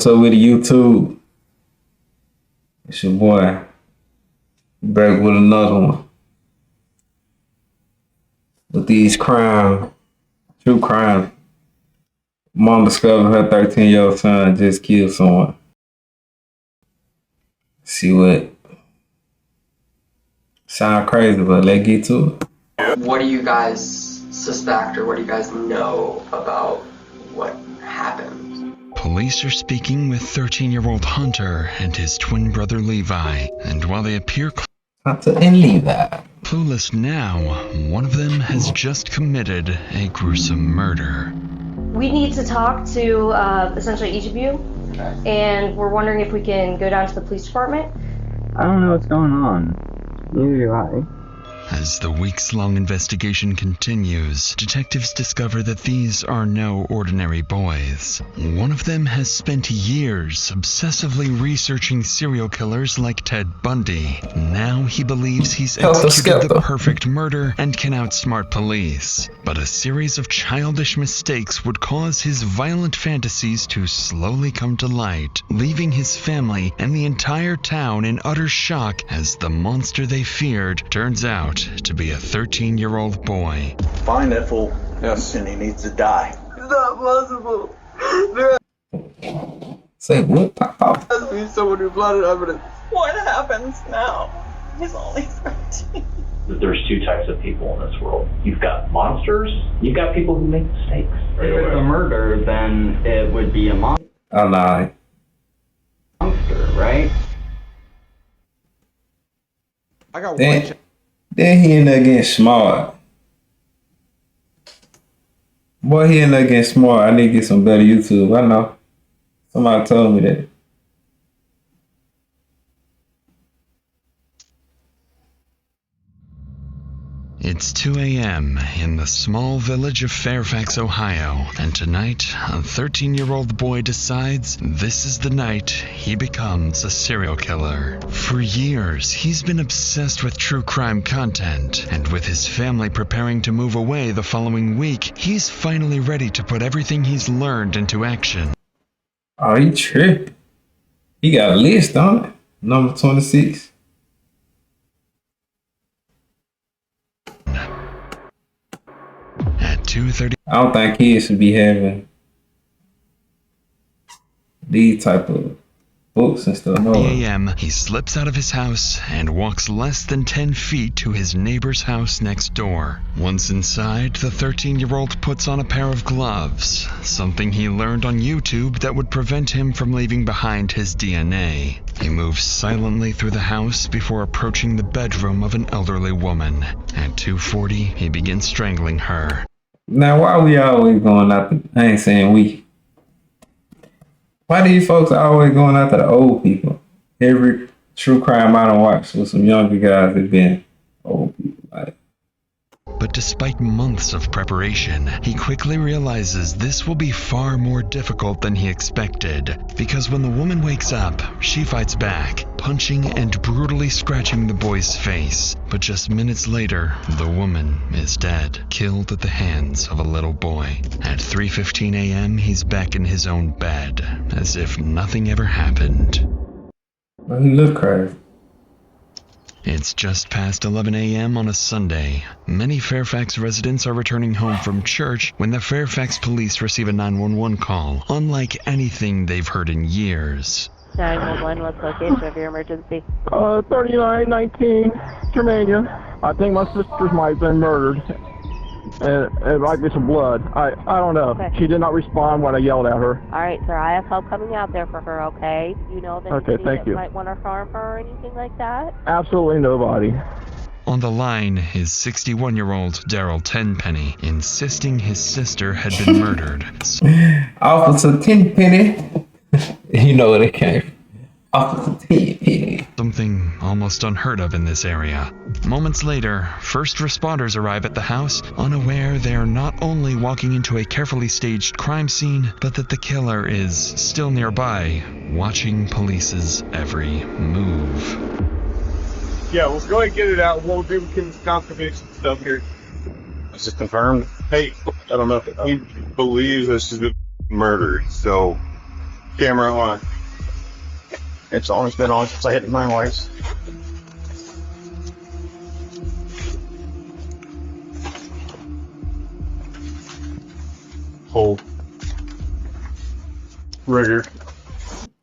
So with YouTube, it's your boy back with another one. With these true crime. Mom discovered her 13-year-old son just killed someone. See what? Sound crazy, but let's get to it. What do you guys suspect, or what do you guys know about what happened? Police are speaking with 13-year-old Hunter and his twin brother Levi, and while they appear Hunter and Levi clueless now, one of them has just committed a gruesome murder. We need to talk to essentially each of you, and we're wondering if we can go down to the police department. I don't know what's going on. Neither do I. As the weeks-long investigation continues, detectives discover that these are no ordinary boys. One of them has spent years obsessively researching serial killers like Ted Bundy. Now he believes he's executed the perfect murder and can outsmart police. But a series of childish mistakes would cause his violent fantasies to slowly come to light, leaving his family and the entire town in utter shock as the monster they feared turns out to be a 13-year-old boy. Find that fool. Yes. And he needs to die. It's not possible. Say what? Pop. There has to be someone who planted evidence. What happens now? He's only 13. There's two types of people in this world. You've got monsters, you've got people who make mistakes. If it's a murder, then it would be a monster, I lied. right? I got Then he ended up getting smart. Boy, he ended up getting smart. I need to get some better YouTube. I know. Somebody told me that. It's 2 a.m. in the small village of Fairfax, Ohio, and tonight, a 13-year-old boy decides this is the night he becomes a serial killer. For years, he's been obsessed with true crime content, and with his family preparing to move away the following week, he's finally ready to put everything he's learned into action. Oh, he tripped. He got a list on it. Number 26. At 2:30 I don't think kids should be having these type of books and stuff. No. a.m., he slips out of his house and walks less than 10 feet to his neighbor's house next door. Once inside, the 13-year-old puts on a pair of gloves, something he learned on YouTube that would prevent him from leaving behind his DNA. He moves silently through the house before approaching the bedroom of an elderly woman. At 2:40, he begins strangling her. Now, why we always going after? I ain't saying we. Why these folks always going after the old people? Every true crime I don't watch with some younger guys that been old people. Like, But despite months of preparation, he quickly realizes this will be far more difficult than he expected. Because when the woman wakes up, she fights back, punching and brutally scratching the boy's face. But just minutes later, the woman is dead, killed at the hands of a little boy. At 3:15 a.m., he's back in his own bed, as if nothing ever happened. well, he look crazy. It's just past 11 a.m. on a Sunday. Many Fairfax residents are returning home from church when the Fairfax police receive a 911 call, unlike anything they've heard in years. 911, what's the location of your emergency? 3919 Germania. I think my sister's might have been murdered. And it might be some blood. I don't know. Okay. She did not respond when I yelled at her. All right, sir, I have help coming out there for her, okay? You know that Okay, thank you. might want to harm her or anything like that? Absolutely nobody. On the line is 61-year-old Sheila Tenpenny, insisting his sister had been murdered. Officer Tenpenny. You know where they came from. Officer Tenpenny. Something almost unheard of in this area. Moments later, first responders arrive at the house, unaware they are not only walking into a carefully staged crime scene, but that the killer is still nearby, watching police's every move. Yeah, let's go ahead and get it out. We'll do confirmation stuff here. It's just confirmed. Hey, I don't know if he believes that she's been murdered, so Camera on. It's on. It's been on since I hit my wife's. Hold. Rigger.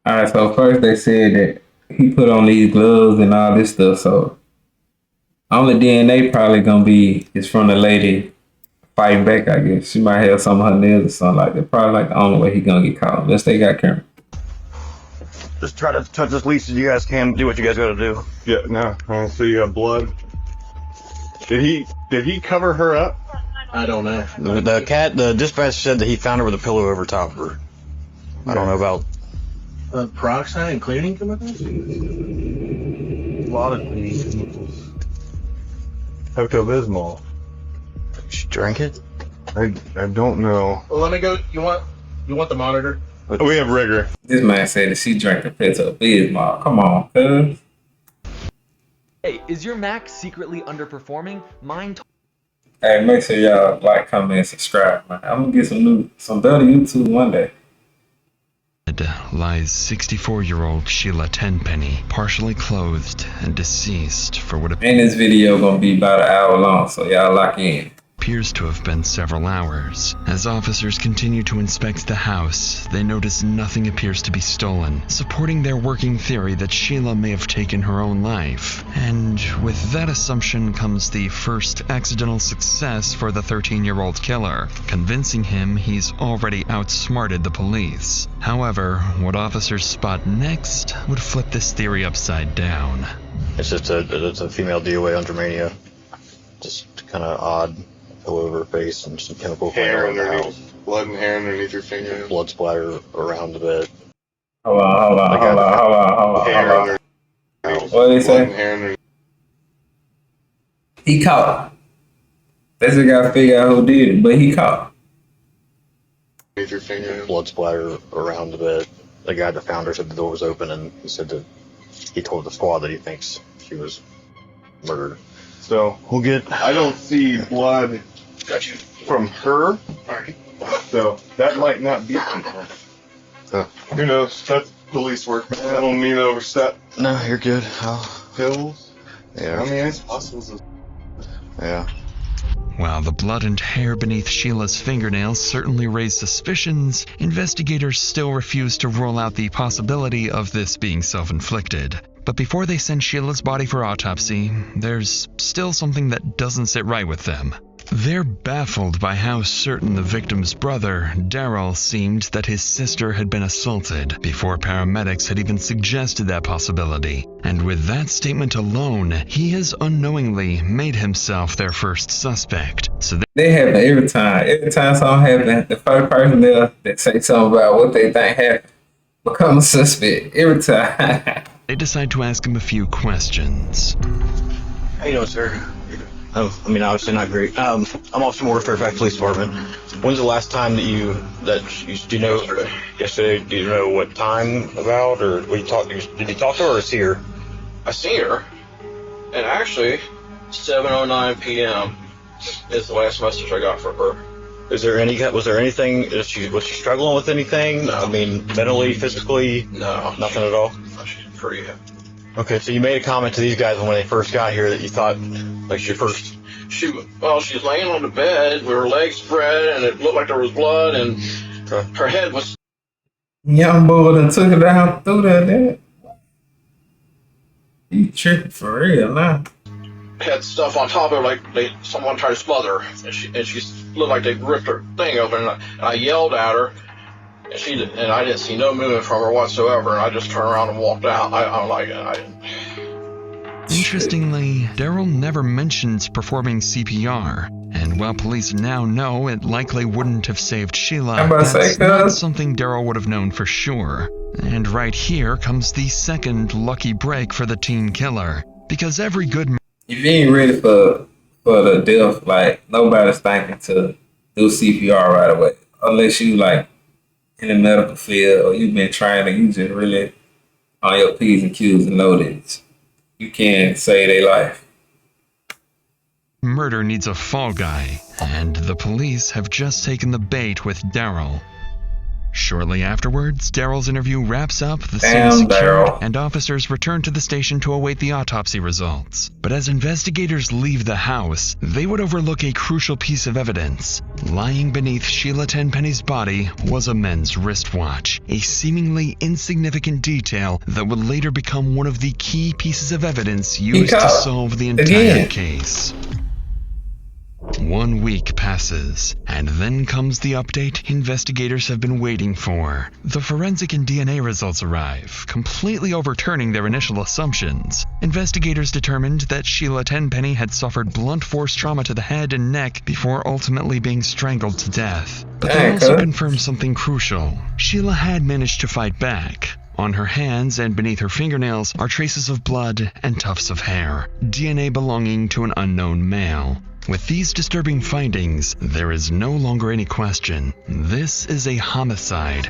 Alright, so first they said that he put on these gloves and all this stuff, so only DNA probably gonna be is from the lady fighting back, I guess. She might have some of her nails or something like that. Probably like the only way he gonna get caught, unless they got camera. Just try to touch as least as you guys can. Do what you guys gotta do. Yeah, no. So you have blood. Did he cover her up? I don't know. The dispatch said that he found her with a pillow over top of her. I don't know about peroxide and cleaning chemicals. A lot of cleaning chemicals. Pepto-Bismol. She drank it. I don't know. Well, let me go. You want the monitor? We have rigor. This man said that she drank a Pepto-Bismol. Come on, cuz. Hey, is your Mac secretly underperforming? Mine. Hey, make sure y'all like, comment, and subscribe, man. I'm gonna get some better YouTube one day. Lies 64-year-old Sheila Tenpenny, partially clothed and deceased for what And this video gonna be about an hour long, so y'all lock in. appears to have been several hours. As officers continue to inspect the house, they notice nothing appears to be stolen, supporting their working theory that Sheila may have taken her own life. And with that assumption comes the first accidental success for the 13-year-old killer, convincing him he's already outsmarted the police. However, what officers spot next would flip this theory upside down. It's just a female DOA on Germania. Just kind of odd. All over her face and some chemical hair underneath, blood and hair underneath your finger. Blood splatter around the bed. Hold on. Hair underneath. What did he say? He caught. They just gotta figure out who did it, but he caught. Underneath your finger. Blood splatter around the bed. The guy that found her said the door was open, and he said that he told the squad that he thinks she was murdered. So we'll get. I don't see blood from her. So that might not be from her. Who knows? That's police work, man. I don't mean to overstep. No, you're good. Pills? Yeah. I mean, it's possible. Yeah. While the blood and hair beneath Sheila's fingernails certainly raise suspicions, investigators still refuse to rule out the possibility of this being self-inflicted. But before they send Sheila's body for autopsy, there's still something that doesn't sit right with them. They're baffled by how certain the victim's brother, Daryl, seemed that his sister had been assaulted before paramedics had even suggested that possibility. And with that statement alone, he has unknowingly made himself their first suspect. So they happen every time. Every time something happens, the first person there that say something about what they think happened becomes a suspect every time. They decide to ask him a few questions. How you doing, sir? Oh, I mean, obviously not great. I'm Officer Moore, Fairfax Police Department. When's the last time that you do you know? Yesterday, do you know what time about, or did you talk to her, or is he here? I seen her, and actually, 7:09 p.m. is the last message I got from her. Was there anything? Was she struggling with anything? No. I mean, mentally, physically? No. Nothing at all? She's pretty happy. Okay, so you made a comment to these guys when they first got here that you thought, like, she's laying on the bed with her legs spread, and it looked like there was blood, and her head was. Young boy done took it down through that. You tripping for real now. Had stuff on top of her, like someone tried to smother her, and she looked like they ripped her thing open, and I yelled at her. And I didn't see no movement from her whatsoever, and I just turned around and walked out. I'm like, Interestingly, Daryl never mentions performing CPR, and while police now know it likely wouldn't have saved Sheila, that's not something Daryl would have known for sure. And right here comes the second lucky break for the teen killer, because every good man... If you ain't ready for the death, like, nobody's thinking to do CPR right away, unless you, like, in the medical field, or you've been training, you just really on your P's and Q's and know that you can save their life. Murder needs a fall guy, and the police have just taken the bait with Daryl. Shortly afterwards, Daryl's interview wraps up, the Damn, scene secured, Daryl. and officers return to the station to await the autopsy results. But as investigators leave the house, they would overlook a crucial piece of evidence. Lying beneath Sheila Tenpenny's body was a men's wristwatch, a seemingly insignificant detail that would later become one of the key pieces of evidence used to solve the entire case. 1 week passes, and then comes the update investigators have been waiting for. The forensic and DNA results arrive, completely overturning their initial assumptions. Investigators determined that Sheila Tenpenny had suffered blunt force trauma to the head and neck before ultimately being strangled to death. But they also confirmed something crucial. Sheila had managed to fight back. On her hands and beneath her fingernails are traces of blood and tufts of hair, DNA belonging to an unknown male. With these disturbing findings, there is no longer any question. This is a homicide.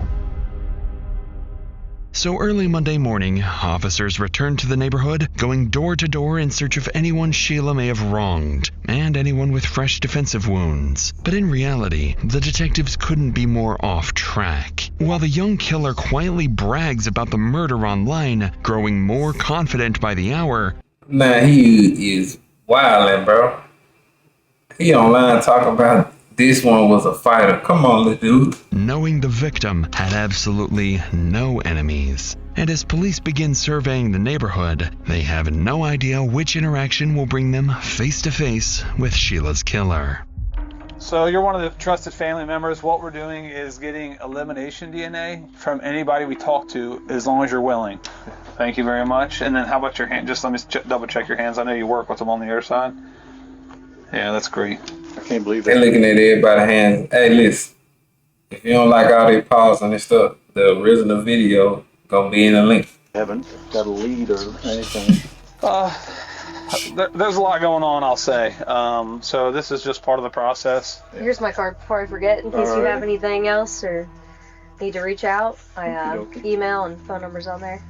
So early Monday morning, officers returned to the neighborhood, going door to door in search of anyone Sheila may have wronged, and anyone with fresh defensive wounds. But in reality, the detectives couldn't be more off track. While the young killer quietly brags about the murder online, growing more confident by the hour. Nah, he is wildin', bro. He online talking about this one was a fighter. Come on, little dude. Knowing the victim had absolutely no enemies. And as police begin surveying the neighborhood, they have no idea which interaction will bring them face to face with Sheila's killer. So you're one of the trusted family members. What we're doing is getting elimination DNA from anybody we talk to, as long as you're willing. Thank you very much. And then how about your hand? Just let me double check your hands. I know you work with them on the other side. Yeah, that's great. I can't believe that. They're looking at everybody's hands. Hey, listen. If you don't like all these pausing and stuff, the original video gonna be in the link. Haven't got a lead or anything. There's a lot going on, I'll say. So this is just part of the process. Here's my card before I forget, in case you have anything else or need to reach out. I email and phone numbers on there.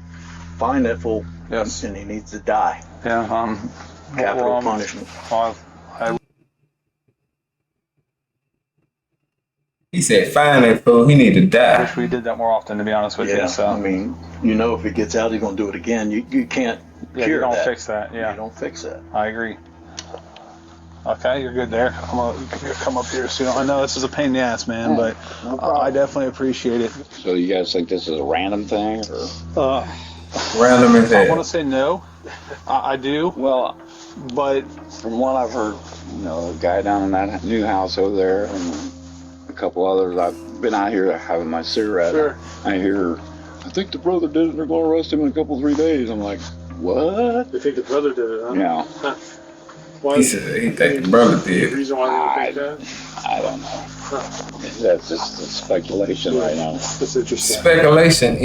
Find that fool. Yes. And he needs to die. Yeah. Capital punishment. He said, "Find that fool. He need to die." I wish we did that more often, to be honest with you. So I mean, if it gets out, he's gonna do it again. You can't cure you don't that. fix that. Yeah, you don't fix that. I agree. Okay, you're good there. I'm gonna come up here soon. I know this is a pain in the ass, man, but I definitely appreciate it. So you guys think this is a random thing, or? Random as hell. I want to say no. I do. Well, but from what I've heard, a guy down in that new house over there, and a couple others. I've been out here having my cigarette. Sure. I hear, I think the brother did it. They're going to arrest him in a couple, 3 days. I'm like, what? You think the brother did it, huh? Yeah. He said he think the brother did. The reason why they think that? I don't know. That's just speculation right now. That's interesting. Speculation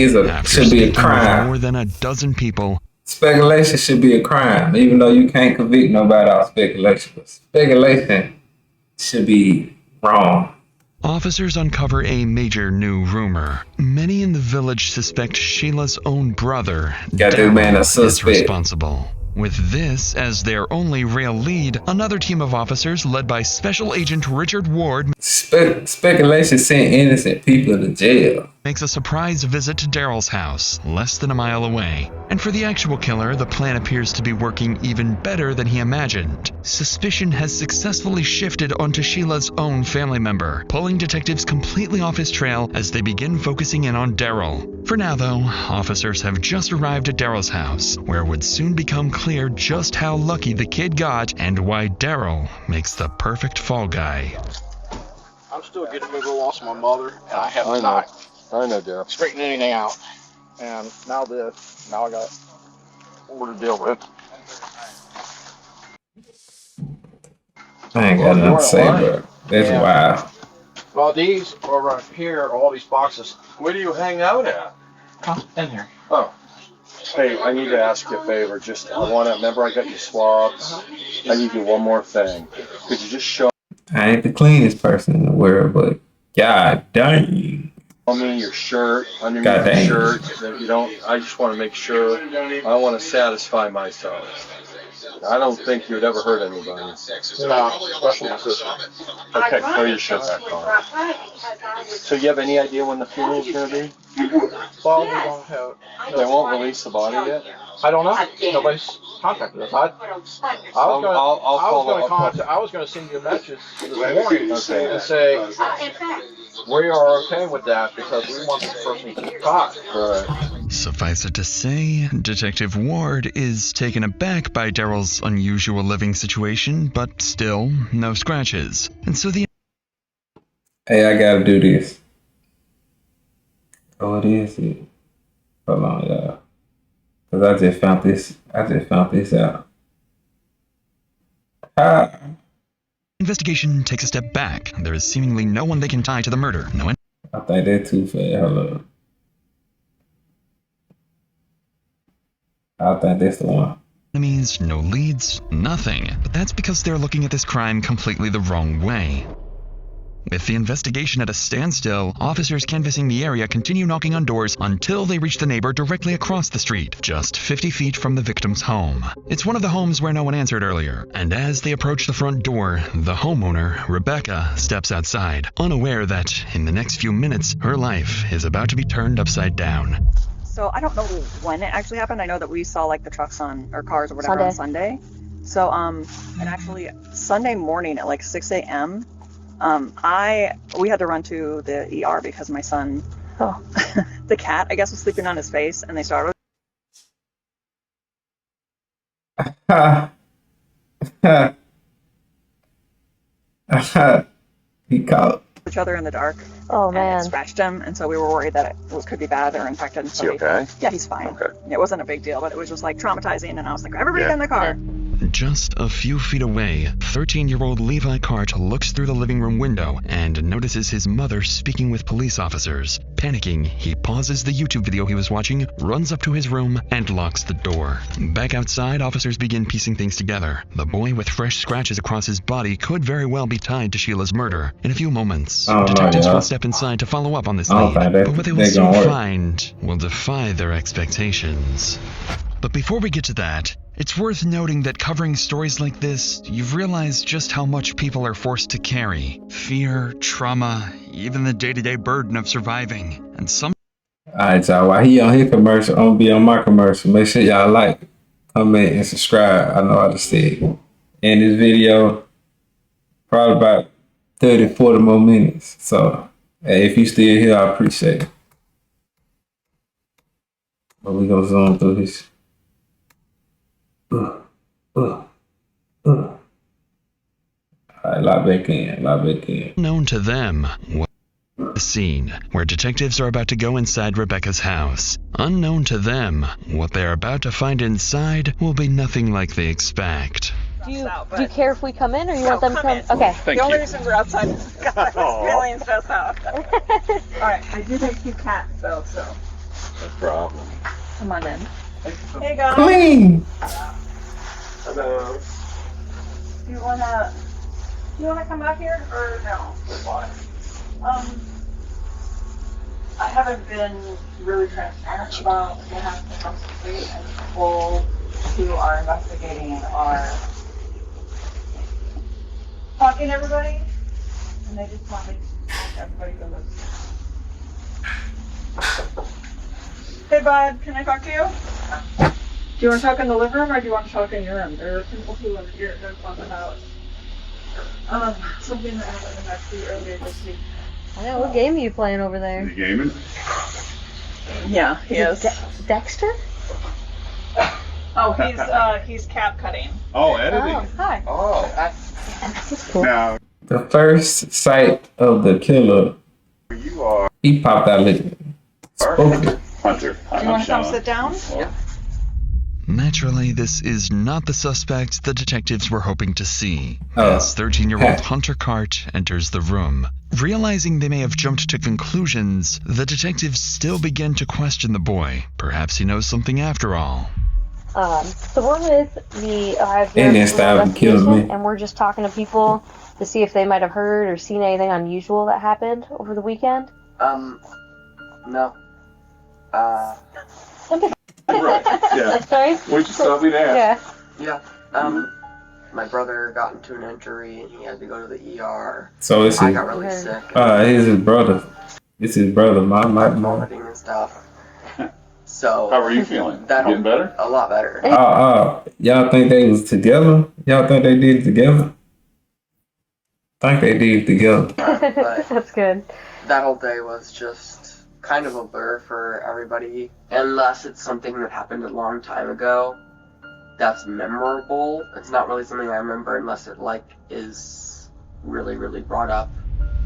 should be a crime. More than a dozen people. Speculation should be a crime, even though you can't convict nobody off speculation. But speculation should be wrong. Officers uncover a major new rumor. Many in the village suspect Sheila's own brother, Daryl, is responsible. With this as their only real lead, another team of officers led by Special Agent Richard Ward speculation sent innocent people to jail. Makes a surprise visit to Daryl's house, less than a mile away. And for the actual killer, the plan appears to be working even better than he imagined. Suspicion has successfully shifted onto Sheila's own family member, pulling detectives completely off his trail as they begin focusing in on Daryl. For now, though, officers have just arrived at Daryl's house, where it would soon become clear just how lucky the kid got and why Daryl makes the perfect fall guy. I'm still getting a little lost with my mother, and I have not. I know, Daryl. Straighten anything out. And now this. Now I got more to deal with. I ain't got nothing to say, but that's wild. Well, these are right here, all these boxes. Where do you hang out at? Oh, in here. Oh. Hey, I need to ask you a favor. Remember I got you swabs? I need you one more thing. Could you just show I ain't the cleanest person in the world, but god dang. me your shirt, underneath your shirt, that you don't, I just want to make sure, I want to satisfy myself. I don't think you'd ever hurt anybody. No, especially my sister. Okay, throw your shit back on. So you have any idea when the funeral's going to be? Well, we don't have. They won't release the body yet? I don't know. Nobody's contacted us. I was going to send you a message this morning and say we are okay with that because we want this person to be caught. Right. Suffice it to say, Detective Ward is taken aback by Daryl's unusual living situation, but still, no scratches. And so the... Hey, I gotta do this. Oh, it is it. Hold on, y'all. Cause I just found this out. investigation takes a step back. There is seemingly no one they can tie to the murder. No one... I think they're too fast. Hold on. I think that's the one. Enemies, no leads, nothing. But that's because they're looking at this crime completely the wrong way. With the investigation at a standstill, officers canvassing the area continue knocking on doors until they reach the neighbor directly across the street, just 50 feet from the victim's home. It's one of the homes where no one answered earlier, and as they approach the front door, the homeowner, Rebecca, steps outside, unaware that, in the next few minutes, her life is about to be turned upside down. So I don't know when it actually happened. I know that we saw like the trucks or cars or whatever on Sunday. So and actually Sunday morning at like 6 a.m. We had to run to the ER because my son, the cat, I guess, was sleeping on his face, and they started. He caught each other in the dark. Oh man! And it scratched him, and so we were worried that it could be bad or infected. Is he okay? Yeah, he's fine. Okay. It wasn't a big deal, but it was just like traumatizing, and I was like, everybody get in the car. Just a few feet away, 13-year-old Levi Carte looks through the living room window and notices his mother speaking with police officers. Panicking, he pauses the YouTube video he was watching, runs up to his room, and locks the door. Back outside, officers begin piecing things together. The boy with fresh scratches across his body could very well be tied to Sheila's murder. In a few moments, detectives will step inside to follow up on this lead, but what they will soon find will defy their expectations. But before we get to that, it's worth noting that covering stories like this, you've realized just how much people are forced to carry. Fear, trauma, even the day-to-day burden of surviving. And some... Alright, y'all, while he on his commercial, I'm gonna be on my commercial. Make sure y'all like, comment, and subscribe. I know how to say it. In this video, probably about 30, 40 more minutes. So, hey, if you still here, I appreciate it. But we gonna zoom through this. Alright, lock back in. Known to them, the scene where detectives are about to go inside Rebecca's house. Unknown to them, what they're about to find inside will be nothing like they expect. Do you care if we come in, or you want them to come? Okay. The only reason we're outside is because I was feeling stressed out. Alright, I do make you cats though, so. No problem. Come on in. Hey guys. Clean! Hello. Do you wanna come back here or no? I haven't been really transparent about what happened across the street, and people who are investigating are talking to everybody, and they just want everybody to listen. Hey bud, can I talk to you? Do you want to talk in the living room, or do you want to talk in your room? There are people who are here to talk about something that happened in Mexico earlier this week. I know, what game are you playing over there? Is he gaming? Yeah, he is. Dexter? Oh, he's cap cutting. Oh, editing. Oh, hi. Oh. That's cool. Now, The first sight of the killer, you are he popped out looking. Hunter. Do you want to come sit down? Yeah. Naturally, this is not the suspect the detectives were hoping to see, as 13-year-old Hunter Carte enters the room. Realizing they may have jumped to conclusions, the detectives still begin to question the boy. Perhaps he knows something after all. So we're with the And they started killing me. and we're just talking to people to see if they might have heard or seen anything unusual that happened over the weekend. No. Right. Yeah. Sorry? What'd you stop me to ask? Yeah. Yeah. My brother got into an injury and he had to go to the ER. So it's I got really sick. It's his brother. It's his brother. My vomiting and stuff. So How are you feeling? Getting better? A lot better. Y'all think they was together? Y'all think they did it together? I think they did it together. But That's good. that whole day was just kind of a blur for everybody, unless it's something that happened a long time ago that's memorable. It's not really something I remember unless it is really, really brought up.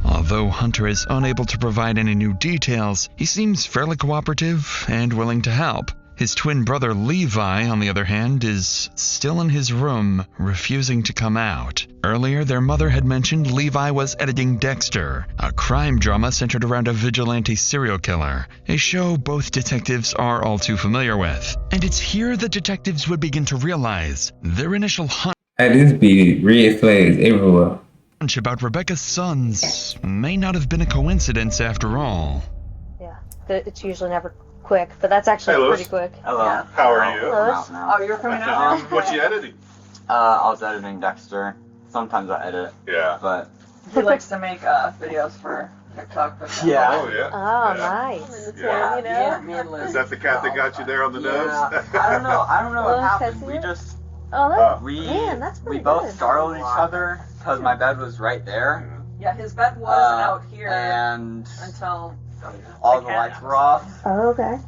Although Hunter is unable to provide any new details, he seems fairly cooperative and willing to help. His twin brother Levi, on the other hand, is still in his room, refusing to come out. Earlier, their mother had mentioned Levi was editing Dexter, a crime drama centered around a vigilante serial killer, a show both detectives are all too familiar with. And it's here that detectives would begin to realize their initial hunch This be red flags everywhere. about Rebecca's sons may not have been a coincidence after all. Yeah, it's usually never quick, but that's actually Hey, Louis. pretty quick. Hello. Yeah. How are you? Louis? Oh, you're coming out now? What you editing? I was editing Dexter. Sometimes I edit. Yeah. But He likes to make videos for TikTok. yeah. Oh, yeah. Oh, nice. Yeah. You know? Me and Liz. Is that the cat that got you there on the nose? I don't know what Louis, happened. can I We see it? just Oh, we that's we pretty both good. startled each other because my bed was right there. Yeah, his bed was out here and until all the lights were off. Oh, okay.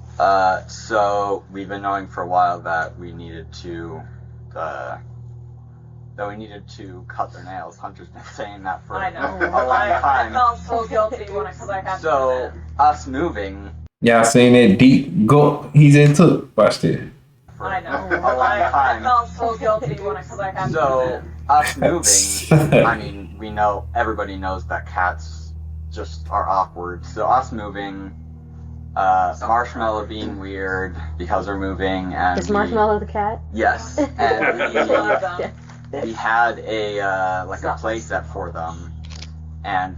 So we've been knowing for a while that we needed to cut their nails. Hunter's been saying that for I know. a long time. I felt so guilty because I had So us moving Y'all seen that deep gulp he's into? Watch this. I know. a long time. I felt so guilty because I had So us moving, I mean, we know, everybody knows that cats just are awkward. So us moving, Marshmallow being weird because we're moving, and Is Marshmallow the cat? yes, and we had a like a play set for them, and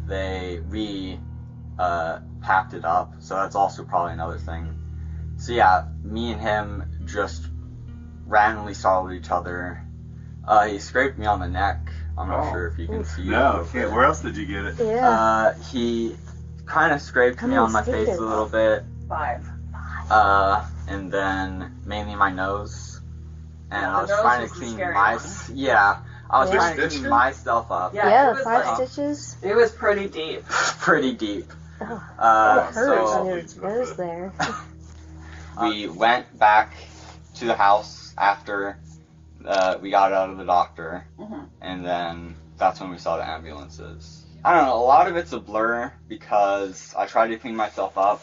we packed it up. So that's also probably another thing. So yeah, me and him just randomly startled each other. He scraped me on the neck. I'm not sure if you can see No, it. can't. Where else did you get it? Yeah. He kind of scraped me on my face a little bit. 5. And then mainly my nose. And I was nose trying was to the clean scary my one. I was Yeah. trying to clean myself up. Yeah, it was 5 like- stitches. It was pretty deep. Pretty deep. Oh, it hurts on your So nose there. we went back to the house after we got out of the doctor, and then that's when we saw the ambulances. I don't know, a lot of it's a blur because I tried to clean myself up,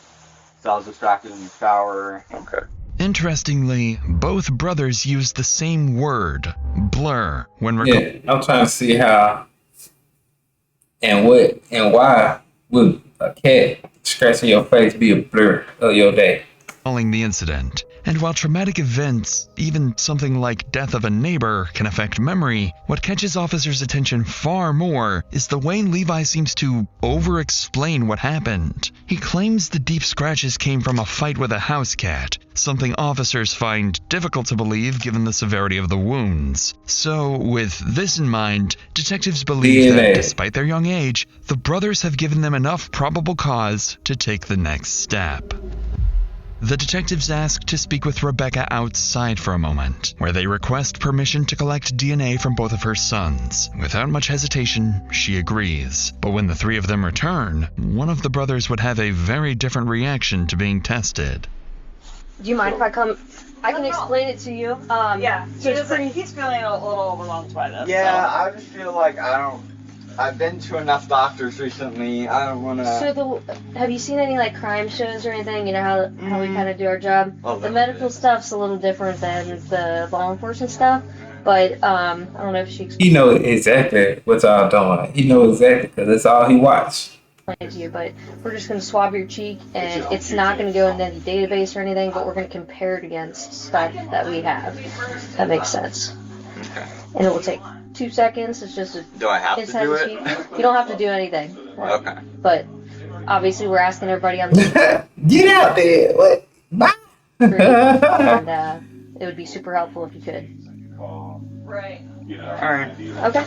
so I was distracted in the shower. Okay. Interestingly, both brothers used the same word, blur, when Yeah, I'm trying to see how and why would a cat scratching your face be a blur of your day? recalling the incident. And while traumatic events, even something like death of a neighbor, can affect memory, what catches officers' attention far more is the way Levi seems to over-explain what happened. He claims the deep scratches came from a fight with a house cat, something officers find difficult to believe given the severity of the wounds. So, with this in mind, detectives believe that despite their young age, the brothers have given them enough probable cause to take the next step. The detectives ask to speak with Rebecca outside for a moment, where they request permission to collect DNA from both of her sons. Without much hesitation, she agrees. But when the three of them return, one of the brothers would have a very different reaction to being tested. Do you mind if I come? I can explain it to you. Yeah, So it's pretty. he's feeling a little overwhelmed by this. Yeah, so. I just feel like I've been to enough doctors recently. I don't want to. So have you seen any like crime shows or anything? You know how we kind of do our job. Oh, The medical stuff's a little different than the law enforcement stuff, but I don't know if she He knows exactly what y'all doing. He knows exactly because that's all he watched. explained to you. But we're just gonna swab your cheek, and it's not gonna go into any database or anything. But we're gonna compare it against stuff that we have. That makes sense. Okay. And it will take 2 seconds. It's just a Do I have to inside do the it? cheek. You don't have to do anything. Okay. But obviously, we're asking everybody on the Get out there! What? Bye. and it would be super helpful if you could. Right. You know. Alright. Okay.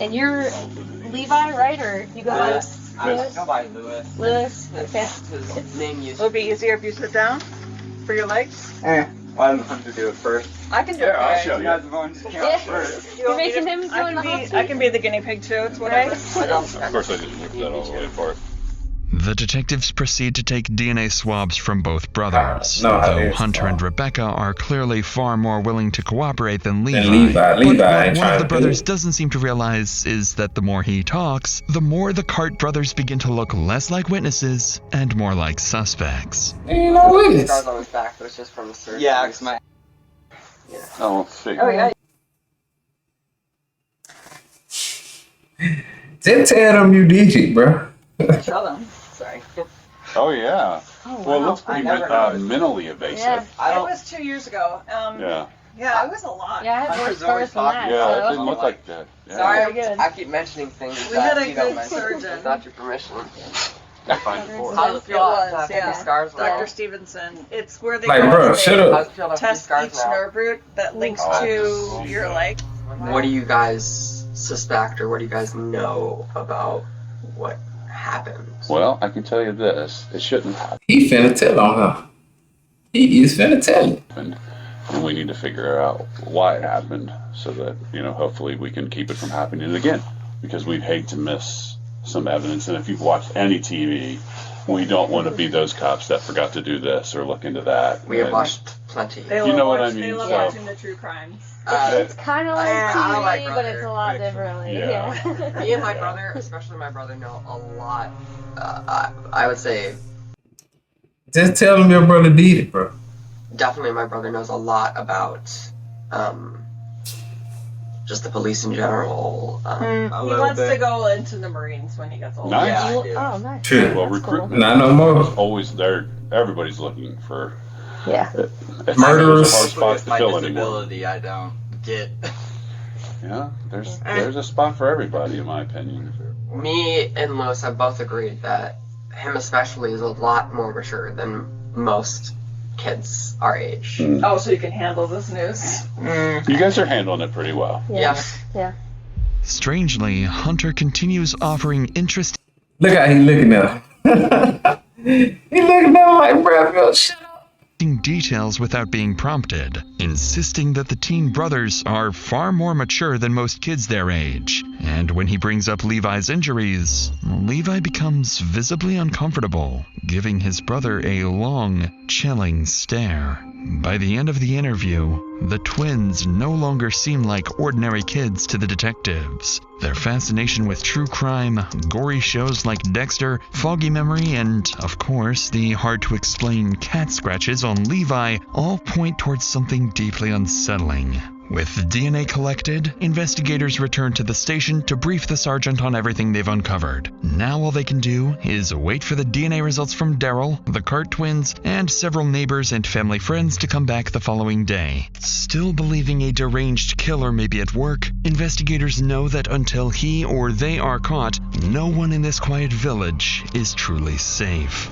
And you're Levi, right? Or you go by Lewis. I go by Lewis. Lewis. Okay. His name used It'll be easier if you sit down for your legs. I'm going to do it first. I can do it. I'll show You you. guys are going to count first. You're making him go in the hot seat? I can be the guinea pig too. It's whatever. Of course, I didn't look that all the way apart. The detectives proceed to take DNA swabs from both brothers, No, though Hunter and Rebecca are clearly far more willing to cooperate than Levi. Levi But ain't what trying one of the to do brothers it. doesn't seem to realize is that the more he talks, the more the Carte brothers begin to look less like witnesses and more like suspects. Ain't no witness. Scars on his back, but it's just from the surgery. Yeah, because my. Oh, see. Oh yeah. Just tell them you did it, bro. Show them. Sorry. Oh, yeah. Oh, Well, it wow. looks pretty I never noticed. mentally evasive. Yeah. It was 2 years ago. Yeah. Yeah, it was a lot. Yeah, I had more Hunter's always scars than that. Yeah, it so. didn't look like that. Yeah. Sorry, Very good. I keep mentioning things We that had a you don't good mention surgeon. without your permission. Fine. How does it It feel was, to have yeah. any scars now? Dr. Stevenson. It's where they Like, go bro, and shut they up. How's it feel to have any test scars each now? nerve root that links to your leg. What do you guys suspect, or what do you guys know about what happened? Well, I can tell you this. It shouldn't happen. He finna tell on her. He is finna tell it. And we need to figure out why it happened so that, hopefully we can keep it from happening again. Because we'd hate to miss some evidence. And if you've watched any TV, we don't want to be those cops that forgot to do this or look into that. We have watched plenty. They You love know what I watch- mean, They love so- watching the true crimes. It's kind of like I TV, like but brother. it's a lot differently. Yeah. Me and my brother, especially my brother, know a lot. I would say Just tell them your brother did it, bro. definitely my brother knows a lot about just the police in general. He wants to go into the Marines when he gets older. Nice. Yeah, I do. Oh, nice. True. Well, recruitment Not no more. is always there. Everybody's looking for Yeah. it's Murderers. a hard spot to My fill anymore. disability, I don't get. Yeah, there's a spot for everybody, in my opinion. Me and Lewis have both agreed that him especially is a lot more mature than most kids our age. Oh, so you can handle this news. You guys are handling it pretty well. Yeah. Yeah. Strangely, Hunter continues offering interesting Look how he looking at her. He looking at her like, bro, shut up. details without being prompted, insisting that the teen brothers are far more mature than most kids their age. And when he brings up Levi's injuries, Levi becomes visibly uncomfortable, giving his brother a long, chilling stare. By the end of the interview, the twins no longer seem like ordinary kids to the detectives. Their fascination with true crime, gory shows like Dexter, foggy memory, and, of course, the hard-to-explain cat scratches on Levi all point towards something deeply unsettling. With DNA collected, investigators return to the station to brief the sergeant on everything they've uncovered. Now all they can do is wait for the DNA results from Daryl, the Carte twins, and several neighbors and family friends to come back the following day. Still believing a deranged killer may be at work, investigators know that until he or they are caught, no one in this quiet village is truly safe.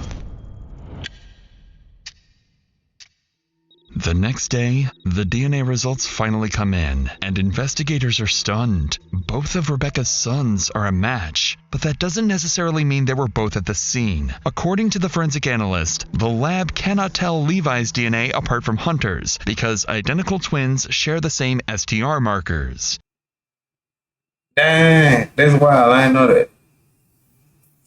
The next day, the DNA results finally come in, and investigators are stunned. Both of Rebecca's sons are a match, but that doesn't necessarily mean they were both at the scene. According to the forensic analyst, the lab cannot tell Levi's DNA apart from Hunter's, because identical twins share the same STR markers. Dang, that's wild. I didn't know that.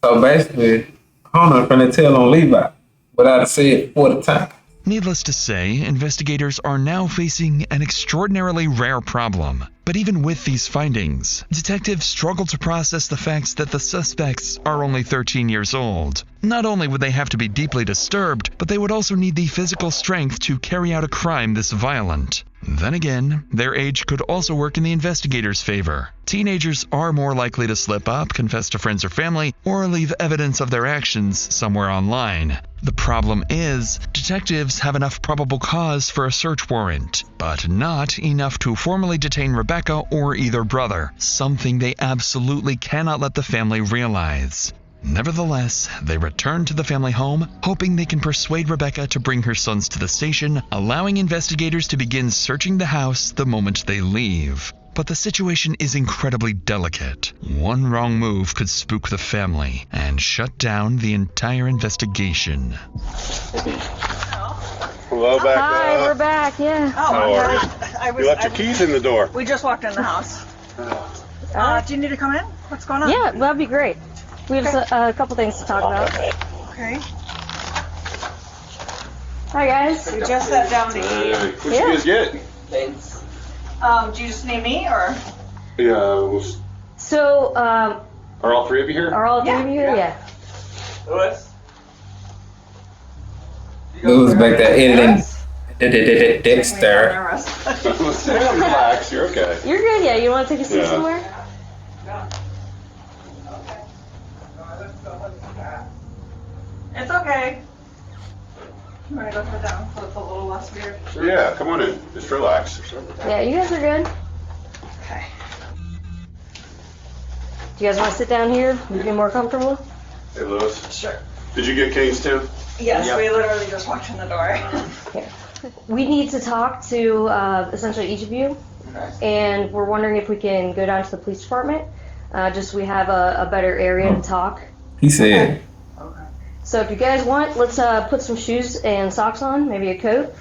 So basically, Hunter finna tell on Levi without a said 40 times. Needless to say, investigators are now facing an extraordinarily rare problem. But even with these findings, detectives struggle to process the facts that the suspects are only 13 years old. Not only would they have to be deeply disturbed, but they would also need the physical strength to carry out a crime this violent. Then again, their age could also work in the investigators' favor. Teenagers are more likely to slip up, confess to friends or family, or leave evidence of their actions somewhere online. The problem is, detectives have enough probable cause for a search warrant, but not enough to formally detain Rebecca or either brother, something they absolutely cannot let the family realize. Nevertheless, they return to the family home, hoping they can persuade Rebecca to bring her sons to the station, allowing investigators to begin searching the house the moment they leave. But the situation is incredibly delicate. One wrong move could spook the family and shut down the entire investigation. Hello, Becca. Hi, we're back, yeah. How are you? You left your keys in the door. We just walked in the house. Do you need to come in? What's going on? Yeah, that'd be great. We have a couple things to talk about. Okay. Hi, guys. We just sat down to eat. What you guys get? Thanks. Do you just need me or? Yeah. So, Are all three of you here? are all three of you here? Yeah. Louis? Louis back there editing. Dexter. Relax, you're okay. You're good, yeah. You want to take a seat Yeah. somewhere? It's okay. I'm gonna go sit down so it's a little less weird. Yeah, come on in. Just relax. Yeah, you guys are good. Okay. Do you guys want to sit down here? You be more comfortable? Hey, Louis. Sure. Did you get Kane's too? Yes, Yep. we literally just walked in the door. Here. We need to talk to essentially each of you, and we're wondering if we can go down to the police department. Just so we have a better area to talk. He said. So if you guys want, let's put some shoes and socks on, maybe a coat,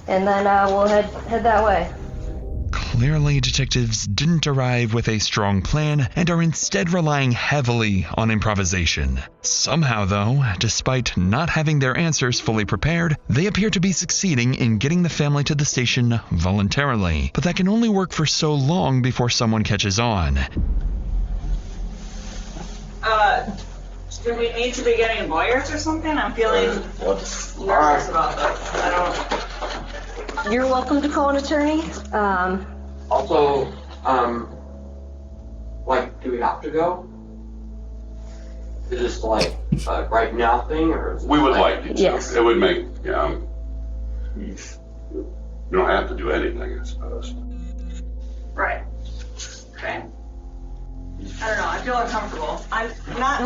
and then we'll head that way. Clearly, detectives didn't arrive with a strong plan and are instead relying heavily on improvisation. Somehow, though, despite not having their answers fully prepared, they appear to be succeeding in getting the family to the station voluntarily. But that can only work for so long before someone catches on. Do we need to be getting lawyers or something? I'm feeling nervous about this. I don't. You're welcome to call an attorney. Also, like, do we have to go? Is this like a right now thing, or is it We would like you to. Yes. It would make, you don't have to do anything, I suppose. Right. Okay. I don't know. I feel uncomfortable. I'm not.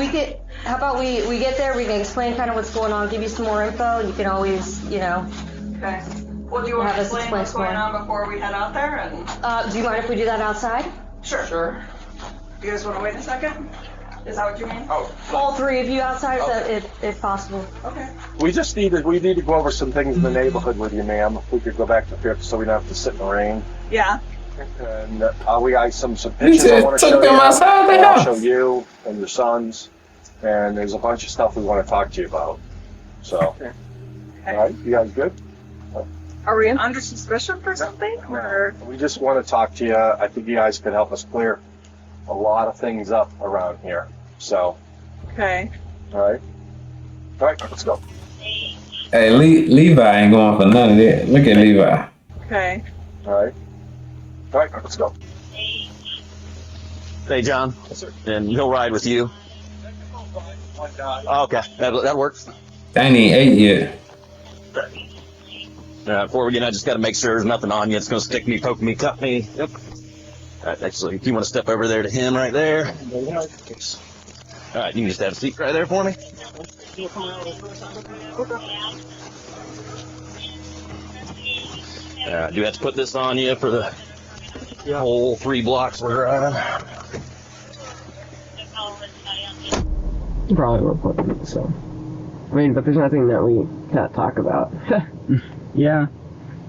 How about we get there, we can explain kind of what's going on, give you some more info, and you can always, Okay. Well, do you want to explain what's going on before we head out there? And do you mind if we do that outside? Sure. Sure. Do you guys want to wait a second? Is that what you mean? Oh. All three of you outside, if possible. Okay. We need to go over some things in the neighborhood with you, ma'am. If we could go back to Fifth so we don't have to sit in the rain. Yeah. And we got some pictures I want to show you. I'll show you and your sons. And there's a bunch of stuff we want to talk to you about. So, Okay. all right, you guys good? Are we under suspicion for something? Or We just want to talk to you. I think you guys could help us clear a lot of things up around here. So, okay. all right, let's go. Hey, Levi ain't going for none of that. Look at Levi. Okay. All right, let's go. Hey, John. Yes, sir. And he'll ride with you. Okay, that works. I ain't even ate yet. Before we get in, I just got to make sure there's nothing on you. It's going to stick me, poke me, cut me. Yep. All right, actually, if you want to step over there to him right there. All right, you can just have a seat right there for me. Do you have to put this on you for the whole 3 blocks we're driving? You probably will put it, so. I mean, but there's nothing that we can't talk about. Yeah.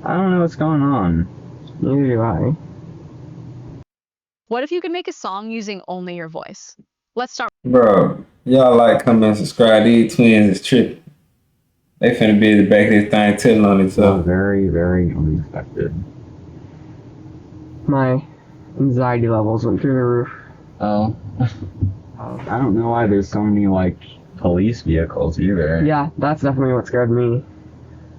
I don't know what's going on. Neither do I. What if you could make a song using only your voice? Let's start. Bro, y'all like, comment, and subscribe. These twins is tripping. They finna be at the back of this thing telling on themselves. Very, very unexpected. My anxiety levels went through the roof. Oh. I don't know why there's so many, police vehicles either. Yeah, that's definitely what scared me.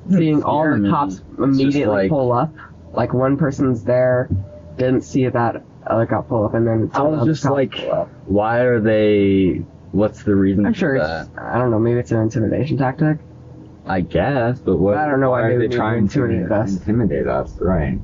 Seeing all the cops immediately pull up. Like, one person's there, didn't see that other cop pull up, and then I was just why are they... What's the reason I'm for sure that? I don't know, maybe it's an intimidation tactic. I guess, but what? I don't know why are they they would trying to intimidate us. intimidate us? Right.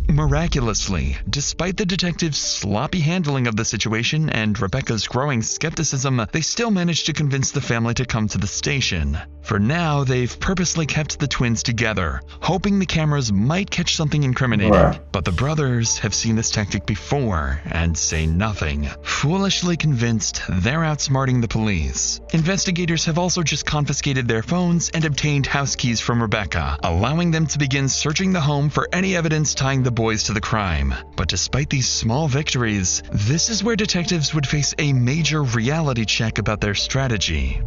Miraculously, despite the detectives' sloppy handling of the situation and Rebecca's growing skepticism, they still managed to convince the family to come to the station. For now, they've purposely kept the twins together, hoping the cameras might catch something incriminating. Right. But the brothers have seen this tactic before and say nothing, foolishly convinced they're outsmarting the police. Investigators have also just confiscated their phones and obtained house keys from Rebecca, allowing them to begin searching the home for any evidence tying the boys to the crime. But despite these small victories, this is where detectives would face a major reality check about their strategy.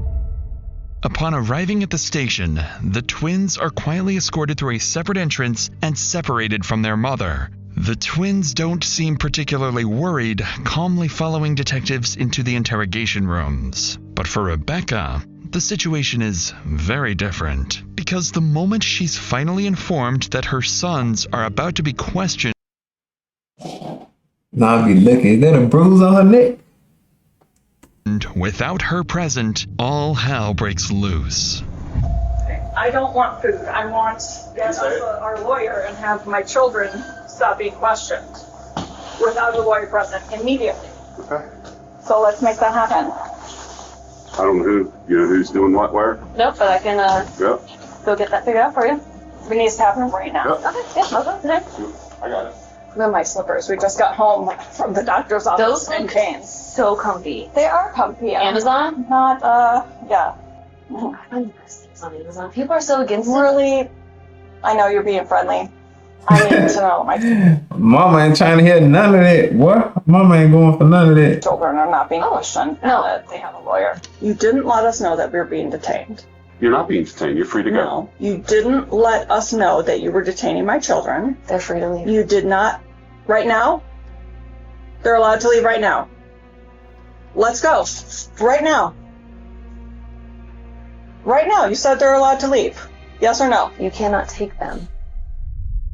Upon arriving at the station, the twins are quietly escorted through a separate entrance and separated from their mother. The twins don't seem particularly worried, calmly following detectives into the interrogation rooms. But for Rebecca, the situation is very different, because the moment she's finally informed that her sons are about to be questioned, Now I'll be looking. Is that a bruise on her neck? without her present, all hell breaks loose. I don't want food. I want to get our lawyer and have my children stop being questioned without a lawyer present immediately. Okay. So let's make that happen. I don't know who's doing what where. Nope, but I can Yep. go get that figured out for you. It needs to happen right now. Yep. Okay, yeah, I'll go today. I got it. Then my slippers. We just got home from the doctor's office. Those and look canes. so comfy. They are comfy. Amazon? Not, yeah. I find those things on Amazon. People are so against it. Really, I know you're being friendly. I need to know my Mama ain't trying to hear none of that. What? Mama ain't going for none of that. children are not being questioned. no. That they have a lawyer. You didn't let us know that we were being detained. You're not being detained. You're free to go. No, you didn't let us know that you were detaining my children. They're free to leave. You did not. Right now? They're allowed to leave right now. Let's go. Right now. Right now. You said they're allowed to leave. Yes or no? You cannot take them.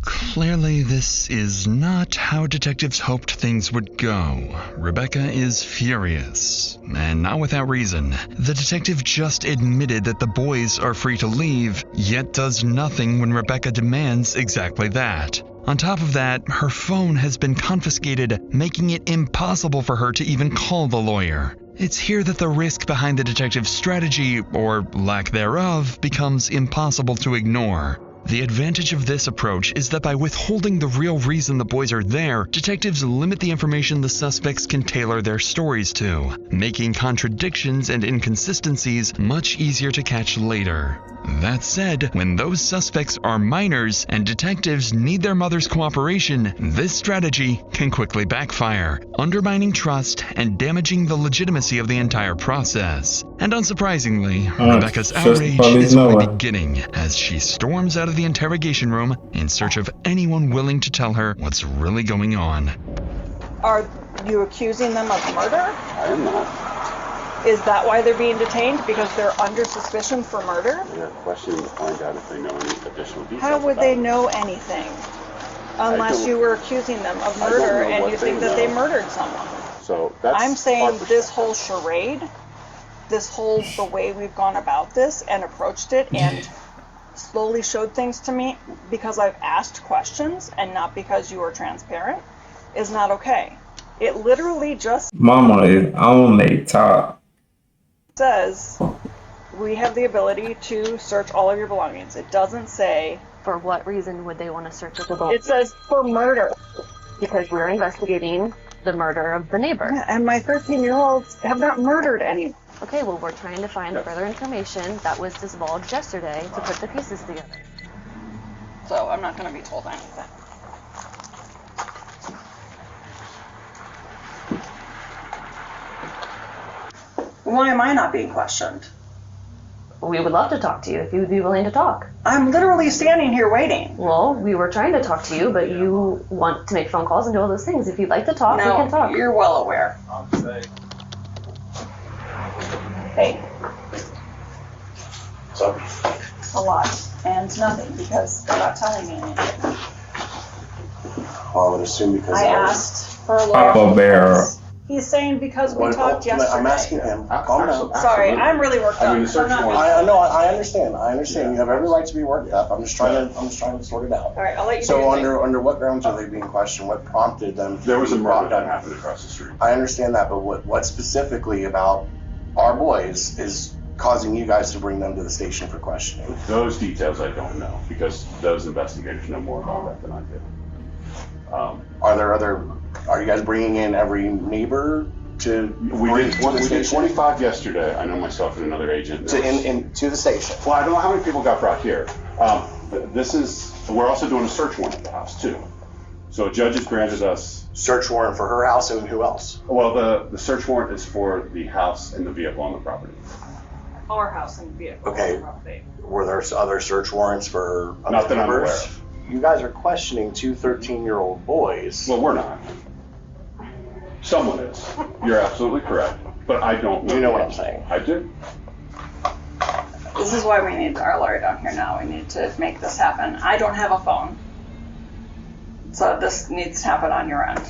Clearly, this is not how detectives hoped things would go. Rebecca is furious, and not without reason. The detective just admitted that the boys are free to leave, yet does nothing when Rebecca demands exactly that. On top of that, her phone has been confiscated, making it impossible for her to even call the lawyer. It's here that the risk behind the detective's strategy, or lack thereof, becomes impossible to ignore. The advantage of this approach is that by withholding the real reason the boys are there, detectives limit the information the suspects can tailor their stories to, making contradictions and inconsistencies much easier to catch later. That said, when those suspects are minors and detectives need their mother's cooperation, this strategy can quickly backfire, undermining trust and damaging the legitimacy of the entire process. And unsurprisingly, Rebecca's outrage is only beginning as she storms out of the interrogation room in search of anyone willing to tell her what's really going on. Are you accusing them of murder? I am not. Is that why they're being detained? Because they're under suspicion for murder? They're questioning to find out if they know any additional details. How would about they it. know anything? Unless don't- you were accusing them of I don't murder know and what you think they that they know. murdered someone. So that's I'm saying our this whole charade, the way we've gone about this and approached it and slowly showed things to me because I've asked questions and not because you were transparent, is not okay. It literally just Mama is on a top. says we have the ability to search all of your belongings. It doesn't say For what reason would they want to search the boat? it says for murder. Because we're investigating the murder of the neighbor. Yeah, and my 13-year-olds have not murdered anyone. Okay, well, we're trying to find further information that was divulged yesterday to put the pieces together. So I'm not going to be told anything. Why am I not being questioned? We would love to talk to you if you would be willing to talk. I'm literally standing here waiting. Well, we were trying to talk to you, but you want to make phone calls and do all those things. If you'd like to talk, we can talk. You're well aware. Hey. So, A lot. And nothing, because they're not telling me anything. well, I would assume because I I was- asked for a lawyer. Papa Bear. He's saying because we talked yesterday. I'm asking him. Calm down. Sorry, I'm really worked up. I know. I understand. You have every right to be worked up. I'm just trying to sort it out. All right, I'll let you. So under what grounds are they being questioned? What prompted them? There was a murder that happened across the street. I understand that, but what specifically about our boys is causing you guys to bring them to the station for questioning? Those details I don't know, because those investigators know more about that than I do. Are you guys bringing in every neighbor to? We did 25 yesterday. I know myself and another agent. To the station. Well, I don't know how many people got brought here. We're also doing a search warrant at the house too. So a judge has granted us search warrant for her house and who else? Well, the search warrant is for the house and the vehicle on the property. Our house and vehicle. Okay. Were there other search warrants for other Not that I'm aware neighbors? of. You guys are questioning two 13-year-old boys. Well, we're not. Someone is. You're absolutely correct. But I don't know. You know what I'm saying? I do. This is why we need our lawyer down here now. We need to make this happen. I don't have a phone. So this needs to happen on your end.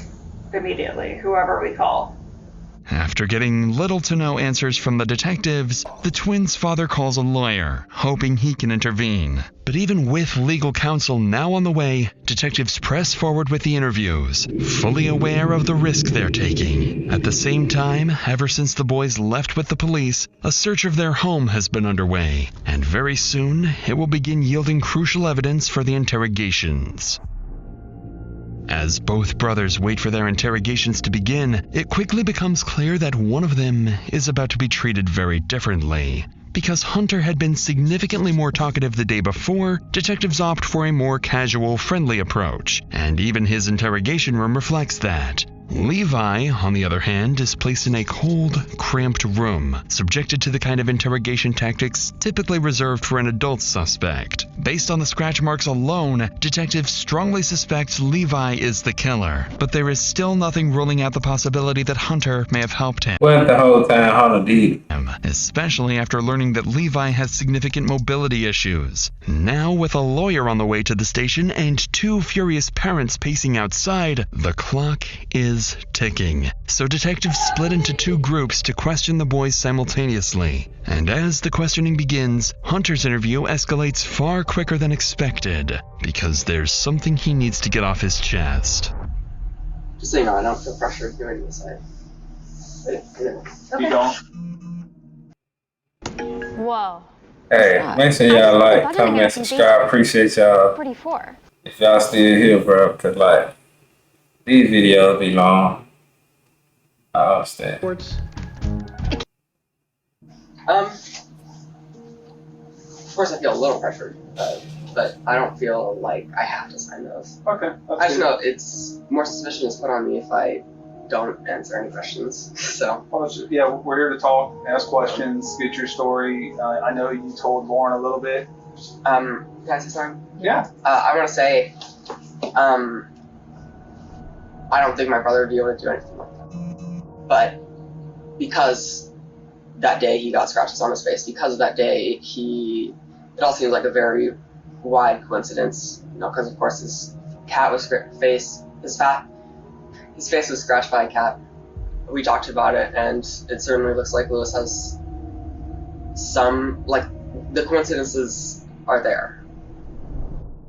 Immediately. Whoever we call. After getting little to no answers from the detectives, the twins' father calls a lawyer, hoping he can intervene. But even with legal counsel now on the way, detectives press forward with the interviews, fully aware of the risk they're taking. At the same time, ever since the boys left with the police, a search of their home has been underway, and very soon it will begin yielding crucial evidence for the interrogations. As both brothers wait for their interrogations to begin, it quickly becomes clear that one of them is about to be treated very differently. Because Hunter had been significantly more talkative the day before, detectives opt for a more casual, friendly approach, and even his interrogation room reflects that. Levi, on the other hand, is placed in a cold, cramped room, subjected to the kind of interrogation tactics typically reserved for an adult suspect. Based on the scratch marks alone, detectives strongly suspect Levi is the killer, but there is still nothing ruling out the possibility that Hunter may have helped him. Well, the whole time Hunter did. Especially after learning that Levi has significant mobility issues. Now, with a lawyer on the way to the station and two furious parents pacing outside, the clock is ticking. So detectives split into two groups to question the boys simultaneously. And as the questioning begins, Hunter's interview escalates far quicker than expected, because there's something he needs to get off his chest. Just so you know, I don't feel pressure doing this. You don't? Whoa. Hey, make sure y'all like, comment, subscribe. Appreciate y'all. 44. If y'all still here, bro, because like these videos be long. I understand. Of course, I feel a little pressured, but I don't feel like I have to sign those. Okay. I just know it's more suspicion is put on me if I don't answer any questions. So. Yeah, we're here to talk, ask questions, get your story. I know you told Lauren a little bit. Can I say something? Yeah. I want to say, I don't think my brother would be able to do anything like that. But because that day he got scratches on his face, because of that day it all seems like a very wide coincidence. You know, because of course his face was scratched by a cat. We talked about it, and it certainly looks like Lewis has some, like, the coincidences are there.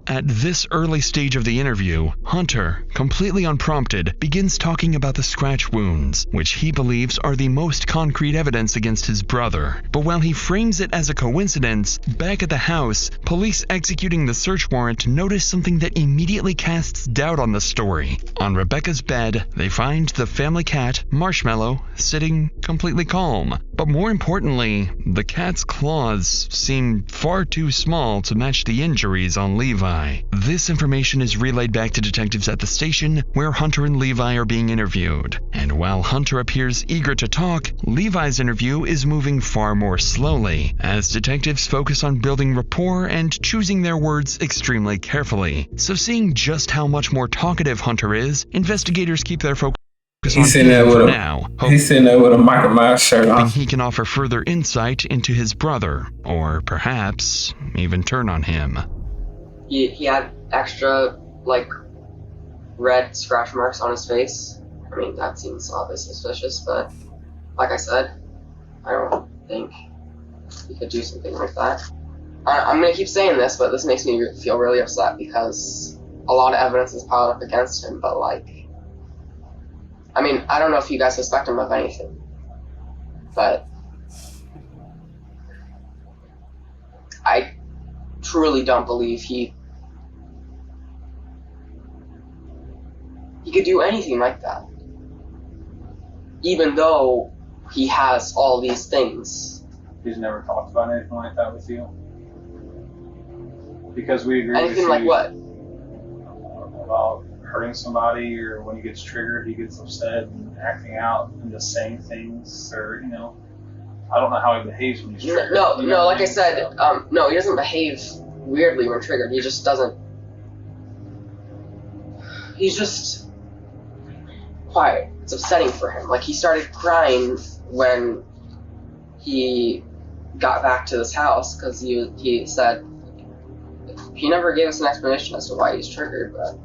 At this early stage of the interview, Hunter, completely unprompted, begins talking about the scratch wounds, which he believes are the most concrete evidence against his brother. But while he frames it as a coincidence, back at the house, police executing the search warrant notice something that immediately casts doubt on the story. On Rebecca's bed, they find the family cat, Marshmallow, sitting completely calm. But more importantly, the cat's claws seem far too small to match the injuries on Levi. This information is relayed back to detectives at the station, where Hunter and Levi are being interviewed. And while Hunter appears eager to talk, Levi's interview is moving far more slowly, as detectives focus on building rapport and choosing their words extremely carefully. So seeing just how much more talkative Hunter is, investigators keep their focus He's sitting there with a Michael Myers shirt on. He can offer further insight into his brother, or perhaps even turn on him. He had extra, like, red scratch marks on his face I mean, that seems obviously suspicious, but like I said, I don't think he could do something like that. I'm gonna keep saying this, but this makes me feel really upset because a lot of evidence is piled up against him, but like, I mean, I don't know if you guys suspect him of anything, but I truly don't believe he could do anything like that. Even though he has all these things. He's never talked about anything like that with you? Because we agree Anything with like you what? about hurting somebody, or when he gets triggered, he gets upset and acting out and just saying things, or, you know, I don't know how he behaves when he's triggered. No, like I said, no, he doesn't behave weirdly when triggered. He just doesn't. He's just quiet. It's upsetting for him. Like, he started crying when he got back to this house because he said he never gave us an explanation as to why he's triggered, but.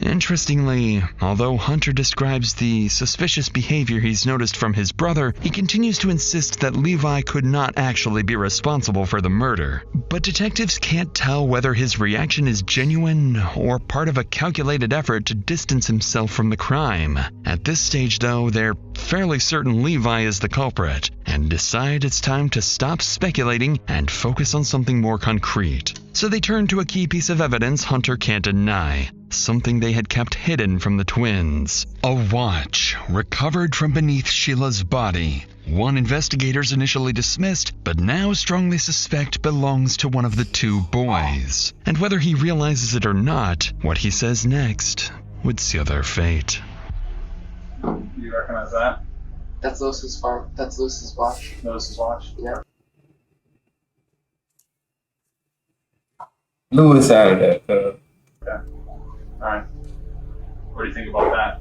Interestingly, although Hunter describes the suspicious behavior he's noticed from his brother, he continues to insist that Levi could not actually be responsible for the murder. But detectives can't tell whether his reaction is genuine or part of a calculated effort to distance himself from the crime. At this stage, though, they're fairly certain Levi is the culprit and decide it's time to stop speculating and focus on something more concrete. So they turn to a key piece of evidence Hunter can't deny. Something they had kept hidden from the twins. A watch recovered from beneath Sheila's body. One investigators initially dismissed, but now strongly suspect belongs to one of the two boys. And whether he realizes it or not, what he says next would seal their fate. You recognize that? That's Lewis's farm. That's Lewis's watch. Lewis's watch? Yeah. Lewis out of that. Okay. Alright. What do you think about that?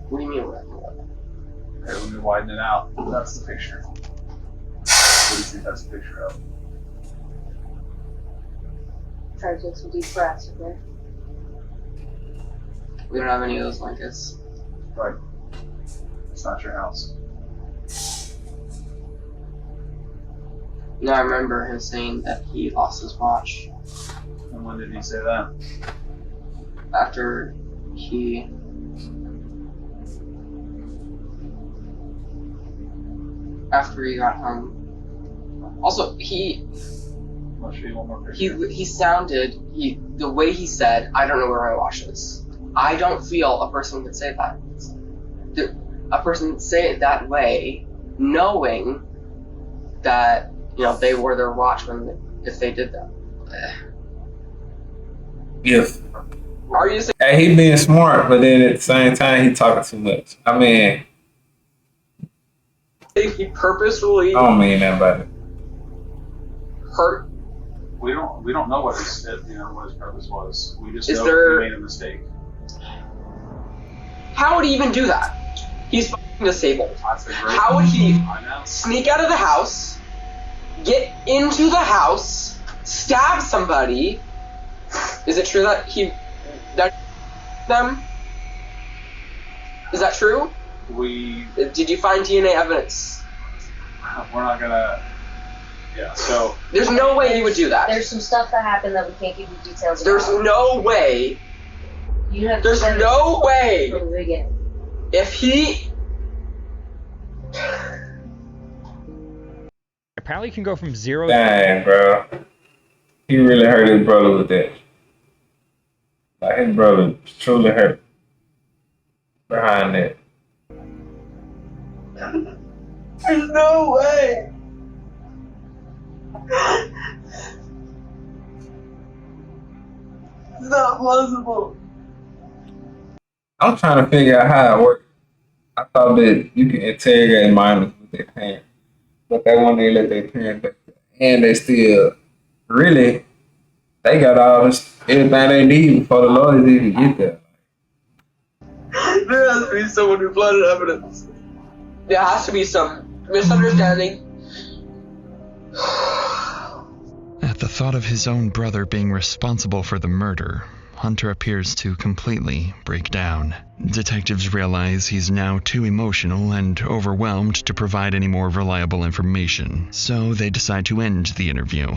What do you mean? Okay, let me widen it out. That's the picture. What do you think that's a picture of? Try to take some deep breaths, okay? We don't have any of those blankets. Right. It's not your house. No, I remember him saying that he lost his watch. And when did he say that? After he got home. Also, I'll show you one more picture. he sounded, the way he said, I don't know where my watch is. I don't feel a person would say that. A person would say it that way, knowing that, you know, they wore their watch if they did that. Yes. Are you saying? Hey, he being smart, but then at the same time, he talking too much. I mean, He purposefully I don't mean that by it. hurt. We don't know what his purpose was. We just Is know there- he made a mistake. How would he even do that? He's fucking disabled. That's a great How would he I know. sneak out of the house, get into the house, stab somebody? Is it true that them? Is that true? Did you find DNA evidence? We're not gonna. Yeah. So. There's no way he would do that. There's some stuff that happened that we can't give you details There's about. no way. You have There's to no way. from the beginning. If he. Apparently, you can go from 0 Dang, bro. He really hurt his brother with that. Like, his brother truly hurt behind that. There's no way. It's not possible. I'm trying to figure out how it works. I thought that you can interrogate minors with their parents, but they want to let their parents back, and they still really they got all this everything they need before the lawyers even get there. There has to be someone who planted evidence. There has to be some misunderstanding. At the thought of his own brother being responsible for the murder, Hunter appears to completely break down. Detectives realize he's now too emotional and overwhelmed to provide any more reliable information, so they decide to end the interview.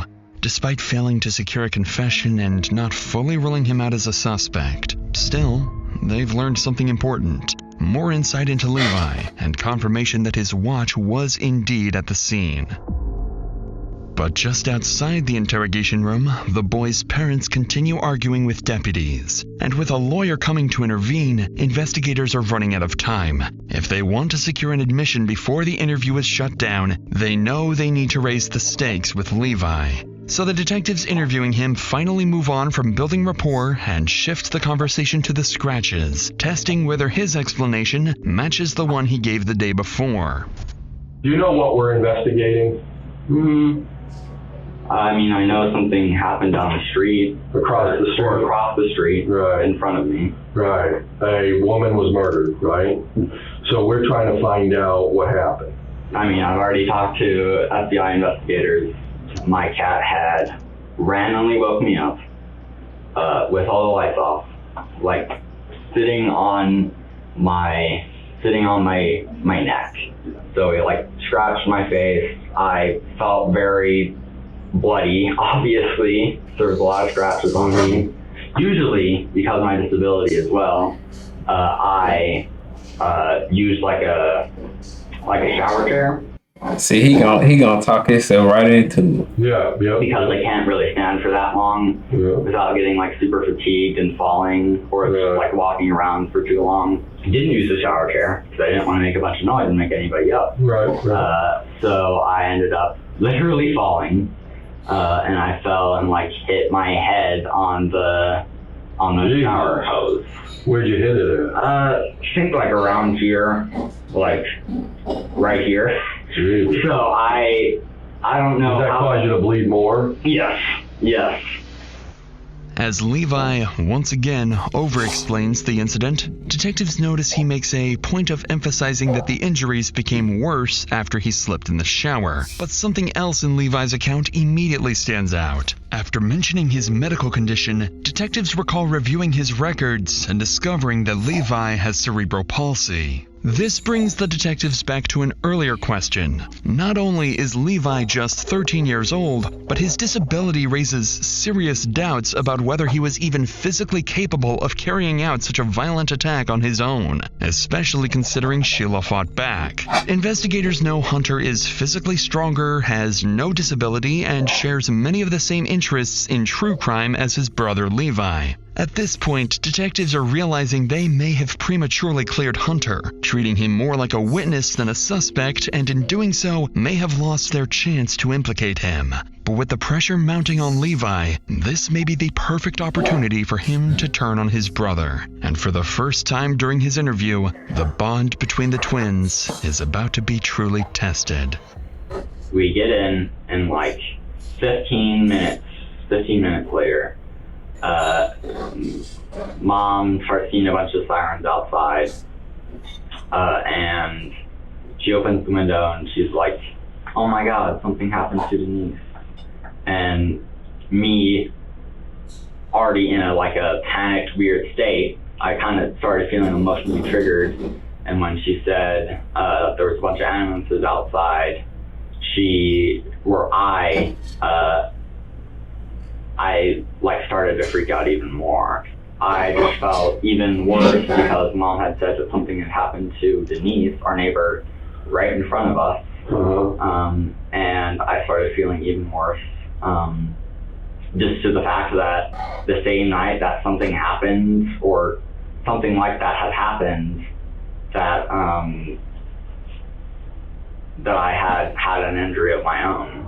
Despite failing to secure a confession and not fully ruling him out as a suspect, still, they've learned something important. More insight into Levi, and confirmation that his watch was indeed at the scene. But just outside the interrogation room, the boys' parents continue arguing with deputies. And with a lawyer coming to intervene, investigators are running out of time. If they want to secure an admission before the interview is shut down, they know they need to raise the stakes with Levi. So the detectives interviewing him finally move on from building rapport and shift the conversation to the scratches, testing whether his explanation matches the one he gave the day before. Do you know what we're investigating? I mean, I know something happened down the street. Across the street? Across the street, right in front of me. Right. A woman was murdered, right? So we're trying to find out what happened. I mean, I've already talked to FBI investigators. My cat had randomly woke me up with all the lights off, like sitting on my neck. So he like scratched my face. I felt very bloody, obviously. There was a lot of scratches on me. Usually, because of my disability as well, I used like a shower chair. See, he gonna talk himself right into it. Yeah. Because I can't really stand for that long without getting like super fatigued and falling, or just like walking around for too long. I didn't use the shower chair because I didn't want to make a bunch of noise and make anybody up. Right. So I ended up literally falling, and I fell and like hit my head on the shower hose. Where'd you hit it at? I think like around here, like right here. Jeez. So I don't know. Did that cause you to bleed more? Yes. As Levi once again over-explains the incident, detectives notice he makes a point of emphasizing that the injuries became worse after he slipped in the shower. But something else in Levi's account immediately stands out. After mentioning his medical condition, detectives recall reviewing his records and discovering that Levi has cerebral palsy. This brings the detectives back to an earlier question. Not only is Levi just 13 years old, but his disability raises serious doubts about whether he was even physically capable of carrying out such a violent attack on his own, especially considering Sheila fought back. Investigators know Hunter is physically stronger, has no disability, and shares many of the same interests in true crime as his brother Levi. At this point, detectives are realizing they may have prematurely cleared Hunter, treating him more like a witness than a suspect, and in doing so, may have lost their chance to implicate him. But with the pressure mounting on Levi, this may be the perfect opportunity for him to turn on his brother. And for the first time during his interview, the bond between the twins is about to be truly tested. We get in, and like 15 minutes later, Mom starts seeing a bunch of sirens outside, and she opens the window and she's like, "Oh my God, something happened to Denise." And me, already in a panicked, weird state, I kind of started feeling emotionally triggered. And when she said there was a bunch of ambulances outside, I started to freak out even more. I just felt even worse because Mom had said that something had happened to Denise, our neighbor, right in front of us. And I started feeling even worse. Just to the fact that the same night that something happened, or something like that had happened, that I had an injury of my own.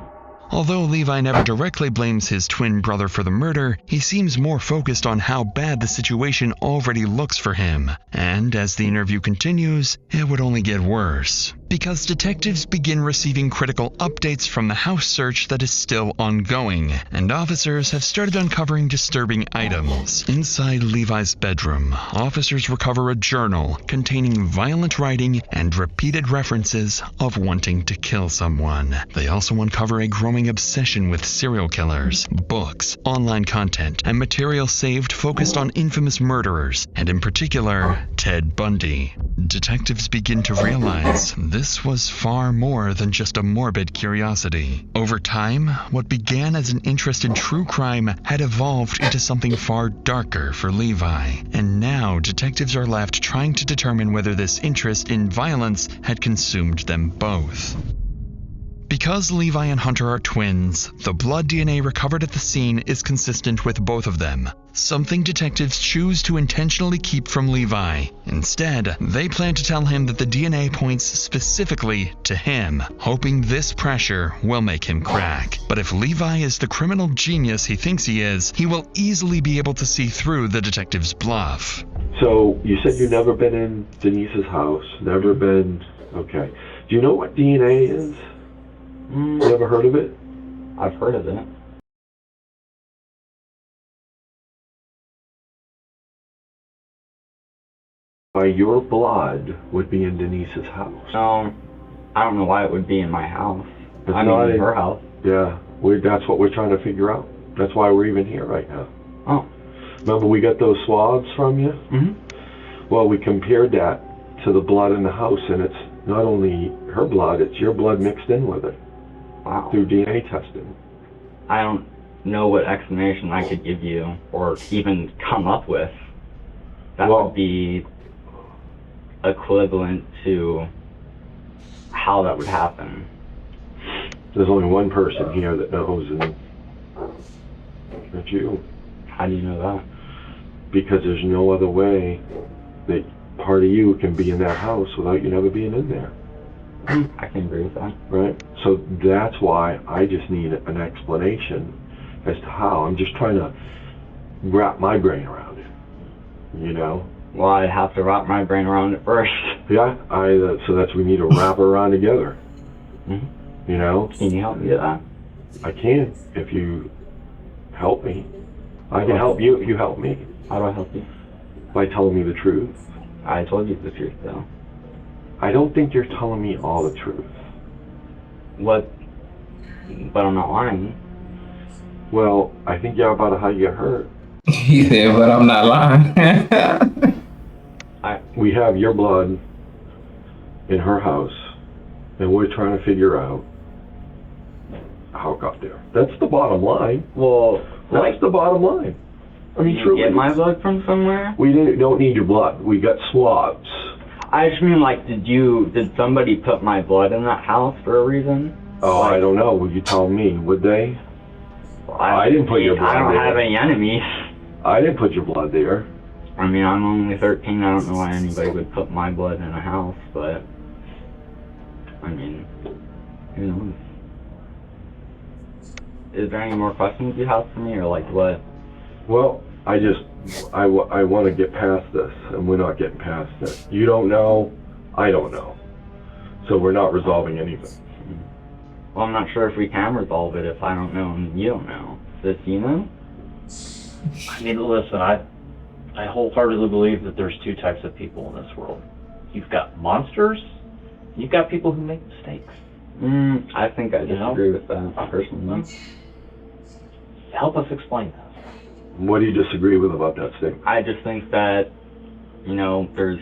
Although Levi never directly blames his twin brother for the murder, he seems more focused on how bad the situation already looks for him. And as the interview continues, it would only get worse. because detectives begin receiving critical updates from the house search that is still ongoing, and officers have started uncovering disturbing items. Inside Levi's bedroom, officers recover a journal containing violent writing and repeated references of wanting to kill someone. They also uncover a growing obsession with serial killers, books, online content, and material saved focused on infamous murderers, and in particular, Ted Bundy. Detectives begin to realize this was far more than just a morbid curiosity. Over time, what began as an interest in true crime had evolved into something far darker for Levi, and now detectives are left trying to determine whether this interest in violence had consumed them both. Because Levi and Hunter are twins, the blood DNA recovered at the scene is consistent with both of them, something detectives choose to intentionally keep from Levi. Instead, they plan to tell him that the DNA points specifically to him, hoping this pressure will make him crack. But if Levi is the criminal genius he thinks he is, he will easily be able to see through the detective's bluff. So, you said you've never been in Denise's house, never been... Okay. Do you know what DNA is? You ever heard of it? I've heard of it. Your blood would be in Denise's house. No, I don't know why it would be in my house. It's I not mean, in her house. Yeah, that's what we're trying to figure out. That's why we're even here right now. Oh. Remember we got those swabs from you? Mm-hmm. Well, we compared that to the blood in the house, and it's not only her blood, it's your blood mixed in with it. Wow. Through DNA testing. I don't know what explanation I could give you or even come up with that would be equivalent to how that would happen. There's only one person here that knows, and that's you. How do you know that? Because there's no other way that part of you can be in that house without you never being in there. I can agree with that. Right? So that's why I just need an explanation as to how. I'm just trying to wrap my brain around it. You know? Well, I'd have to wrap my brain around it first. Yeah, so that's we need to wrap around together. Mm-hmm. You know? Can you help me with that? I can, if you help me. I can help you if you help me. How do I help you? By telling me the truth. I told you the truth, though. I don't think you're telling me all the truth. What? But I'm not lying. Well, I think you're about how you got hurt. He said, but I'm not lying. We have your blood in her house, and we're trying to figure out how it got there. That's the bottom line. Well, that's the bottom line. I mean, you get my blood from somewhere? We don't need your blood. We got swabs. I just mean, like, did somebody put my blood in that house for a reason? Oh, I don't know. Would you tell me? Would they? Well, I didn't put your blood there. I don't have any enemies. I didn't put your blood there. I mean, I'm only 13. I don't know why anybody would put my blood in a house, but I mean, who knows? Is there any more questions you have for me, or like what? Well, I want to get past this, and we're not getting past it. You don't know, I don't know. So we're not resolving anything. Well, I'm not sure if we can resolve it if I don't know and you don't know. Does you know? I mean, listen, I wholeheartedly believe that there's two types of people in this world. You've got monsters, and you've got people who make mistakes. I think I disagree with that, personally. Help us explain that. What do you disagree with about that statement? I just think that, you know, there's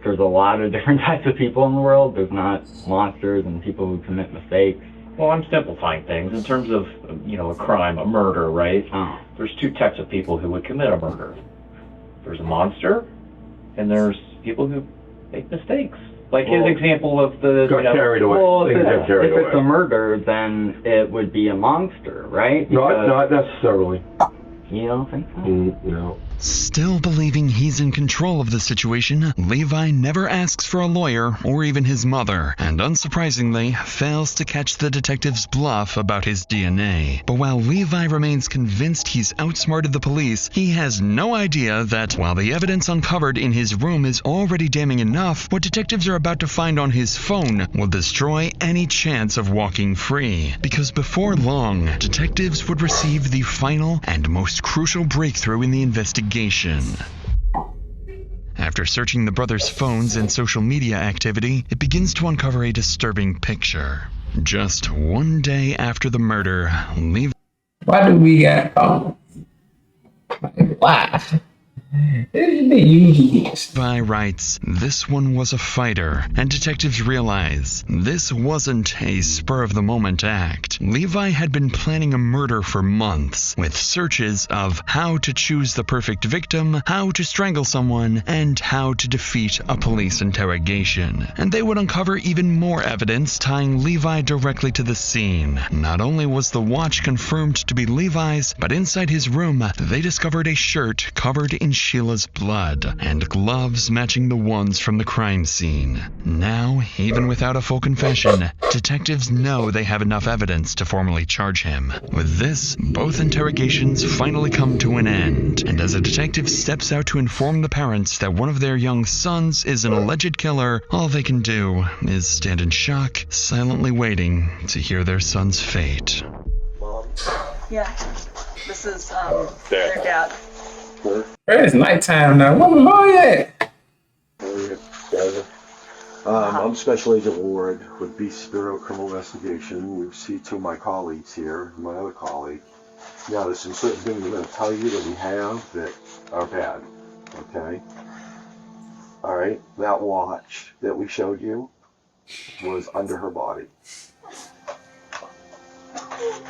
a lot of different types of people in the world. There's not monsters and people who commit mistakes. Well, I'm simplifying things in terms of, you know, a crime, a murder, right? There's two types of people who would commit a murder. There's a monster, and there's people who make mistakes. Like his example of the... Got carried away. Well, if it's a murder, then it would be a monster, right? Not necessarily. You don't think so? No. Still believing he's in control of the situation, Levi never asks for a lawyer or even his mother, and unsurprisingly, fails to catch the detective's bluff about his DNA. But while Levi remains convinced he's outsmarted the police, he has no idea that while the evidence uncovered in his room is already damning enough, what detectives are about to find on his phone will destroy any chance of walking free. Because before long, detectives would receive the final and most crucial breakthrough in the investigation. After searching the brothers' phones and social media activity, it begins to uncover a disturbing picture. Just one day after the murder, Levi... Why do we got phones? Why? Levi writes, "This one was a fighter," and detectives realize this wasn't a spur-of-the-moment act. Levi had been planning a murder for months, with searches of how to choose the perfect victim, how to strangle someone, and how to defeat a police interrogation. And they would uncover even more evidence tying Levi directly to the scene. Not only was the watch confirmed to be Levi's, but inside his room, they discovered a shirt covered in Sheila's blood, and gloves matching the ones from the crime scene. Now, even without a full confession, detectives know they have enough evidence to formally charge him. With this, both interrogations finally come to an end, and as a detective steps out to inform the parents that one of their young sons is an alleged killer, all they can do is stand in shock, silently waiting to hear their son's fate. Yeah. This is their dad. It's nighttime now. Where the boy at? I'm Special Agent Ward with Beast Bureau Criminal Investigation. You see two of my colleagues here, my other colleague. Now, there's some certain things I'm going to tell you that we have that are bad. Okay? Alright, that watch that we showed you was under her body.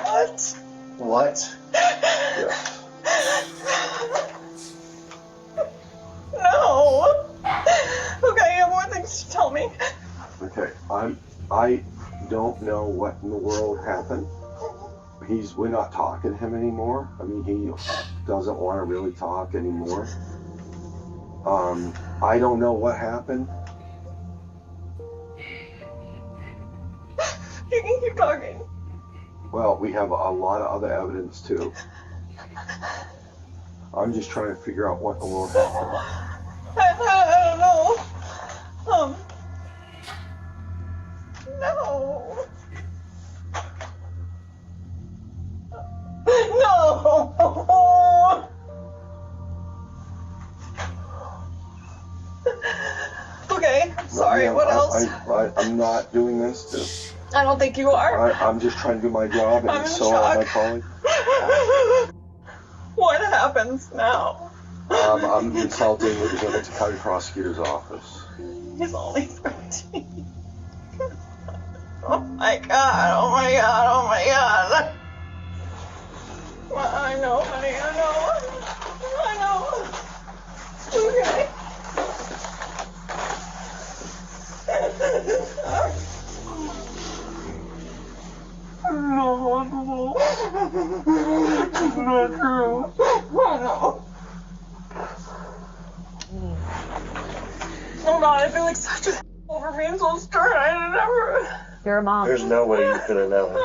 What? What? Yeah. No. Okay, I have more things to tell me. Okay, I don't know what in the world happened. We're not talking to him anymore. I mean, he doesn't want to really talk anymore. I don't know what happened. You can keep talking. Well, we have a lot of other evidence too. I'm just trying to figure out what the world happened. I don't know. No. No. Okay, sorry, No, what else? I'm not doing this. I don't think you are. I'm just trying to do my job, I'm and in so are my shock. colleagues. What happens now? I'm consulting with the Hamilton County Prosecutor's Office. He's only 13. Oh my god, oh my god, oh my god. I know, honey, I know. Okay. No, it's not true. I know. Oh god, I feel like such a over being so stern. I never. You're a mom. There's no way you could have known.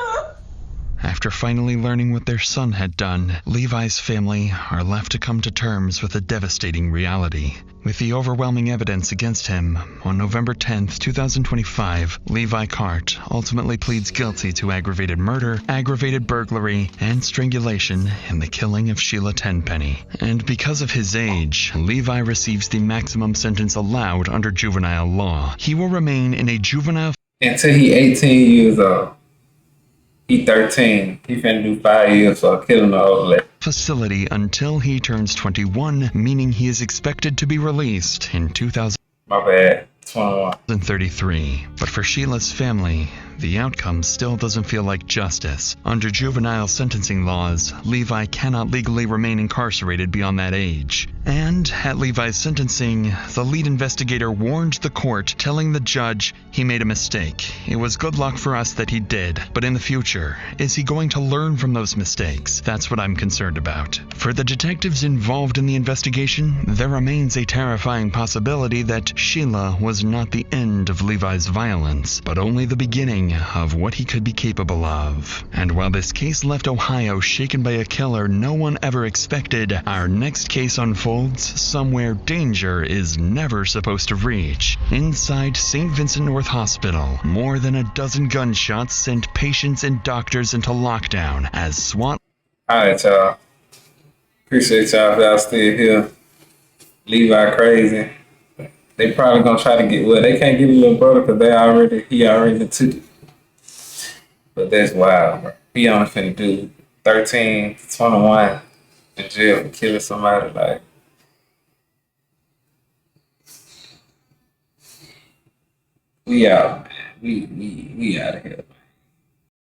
After finally learning what their son had done, Levi's family are left to come to terms with a devastating reality. With the overwhelming evidence against him, on November 10th, 2025, Levi Carte ultimately pleads guilty to aggravated murder, aggravated burglary, and strangulation in the killing of Sheila Tenpenny. And because of his age, Levi receives the maximum sentence allowed under juvenile law. He will remain in a juvenile until he 18 years old. He 13. He finna do 5 years for killing the old lady. Facility until he turns 21, meaning he is expected to be released in 2033. My bad. 21. But for Sheila's family, the outcome still doesn't feel like justice. Under juvenile sentencing laws, Levi cannot legally remain incarcerated beyond that age. And at Levi's sentencing, the lead investigator warned the court, telling the judge he made a mistake. It was good luck for us that he did, but in the future, is he going to learn from those mistakes? That's what I'm concerned about. For the detectives involved in the investigation, there remains a terrifying possibility that Sheila was not the end of Levi's violence, but only the beginning of what he could be capable of. And while this case left Ohio shaken by a killer no one ever expected, our next case unfolds somewhere danger is never supposed to reach. Inside St. Vincent North Hospital, more than a dozen gunshots sent patients and doctors into lockdown as SWAT. Alright, y'all. Appreciate y'all if y'all still here. Levi crazy. They probably gonna try to get, well, they can't get a little brother because he already took it. But that's wild, bro. He only finna do 13 to 21 in jail for killing somebody. Like, we out, man. We out of here.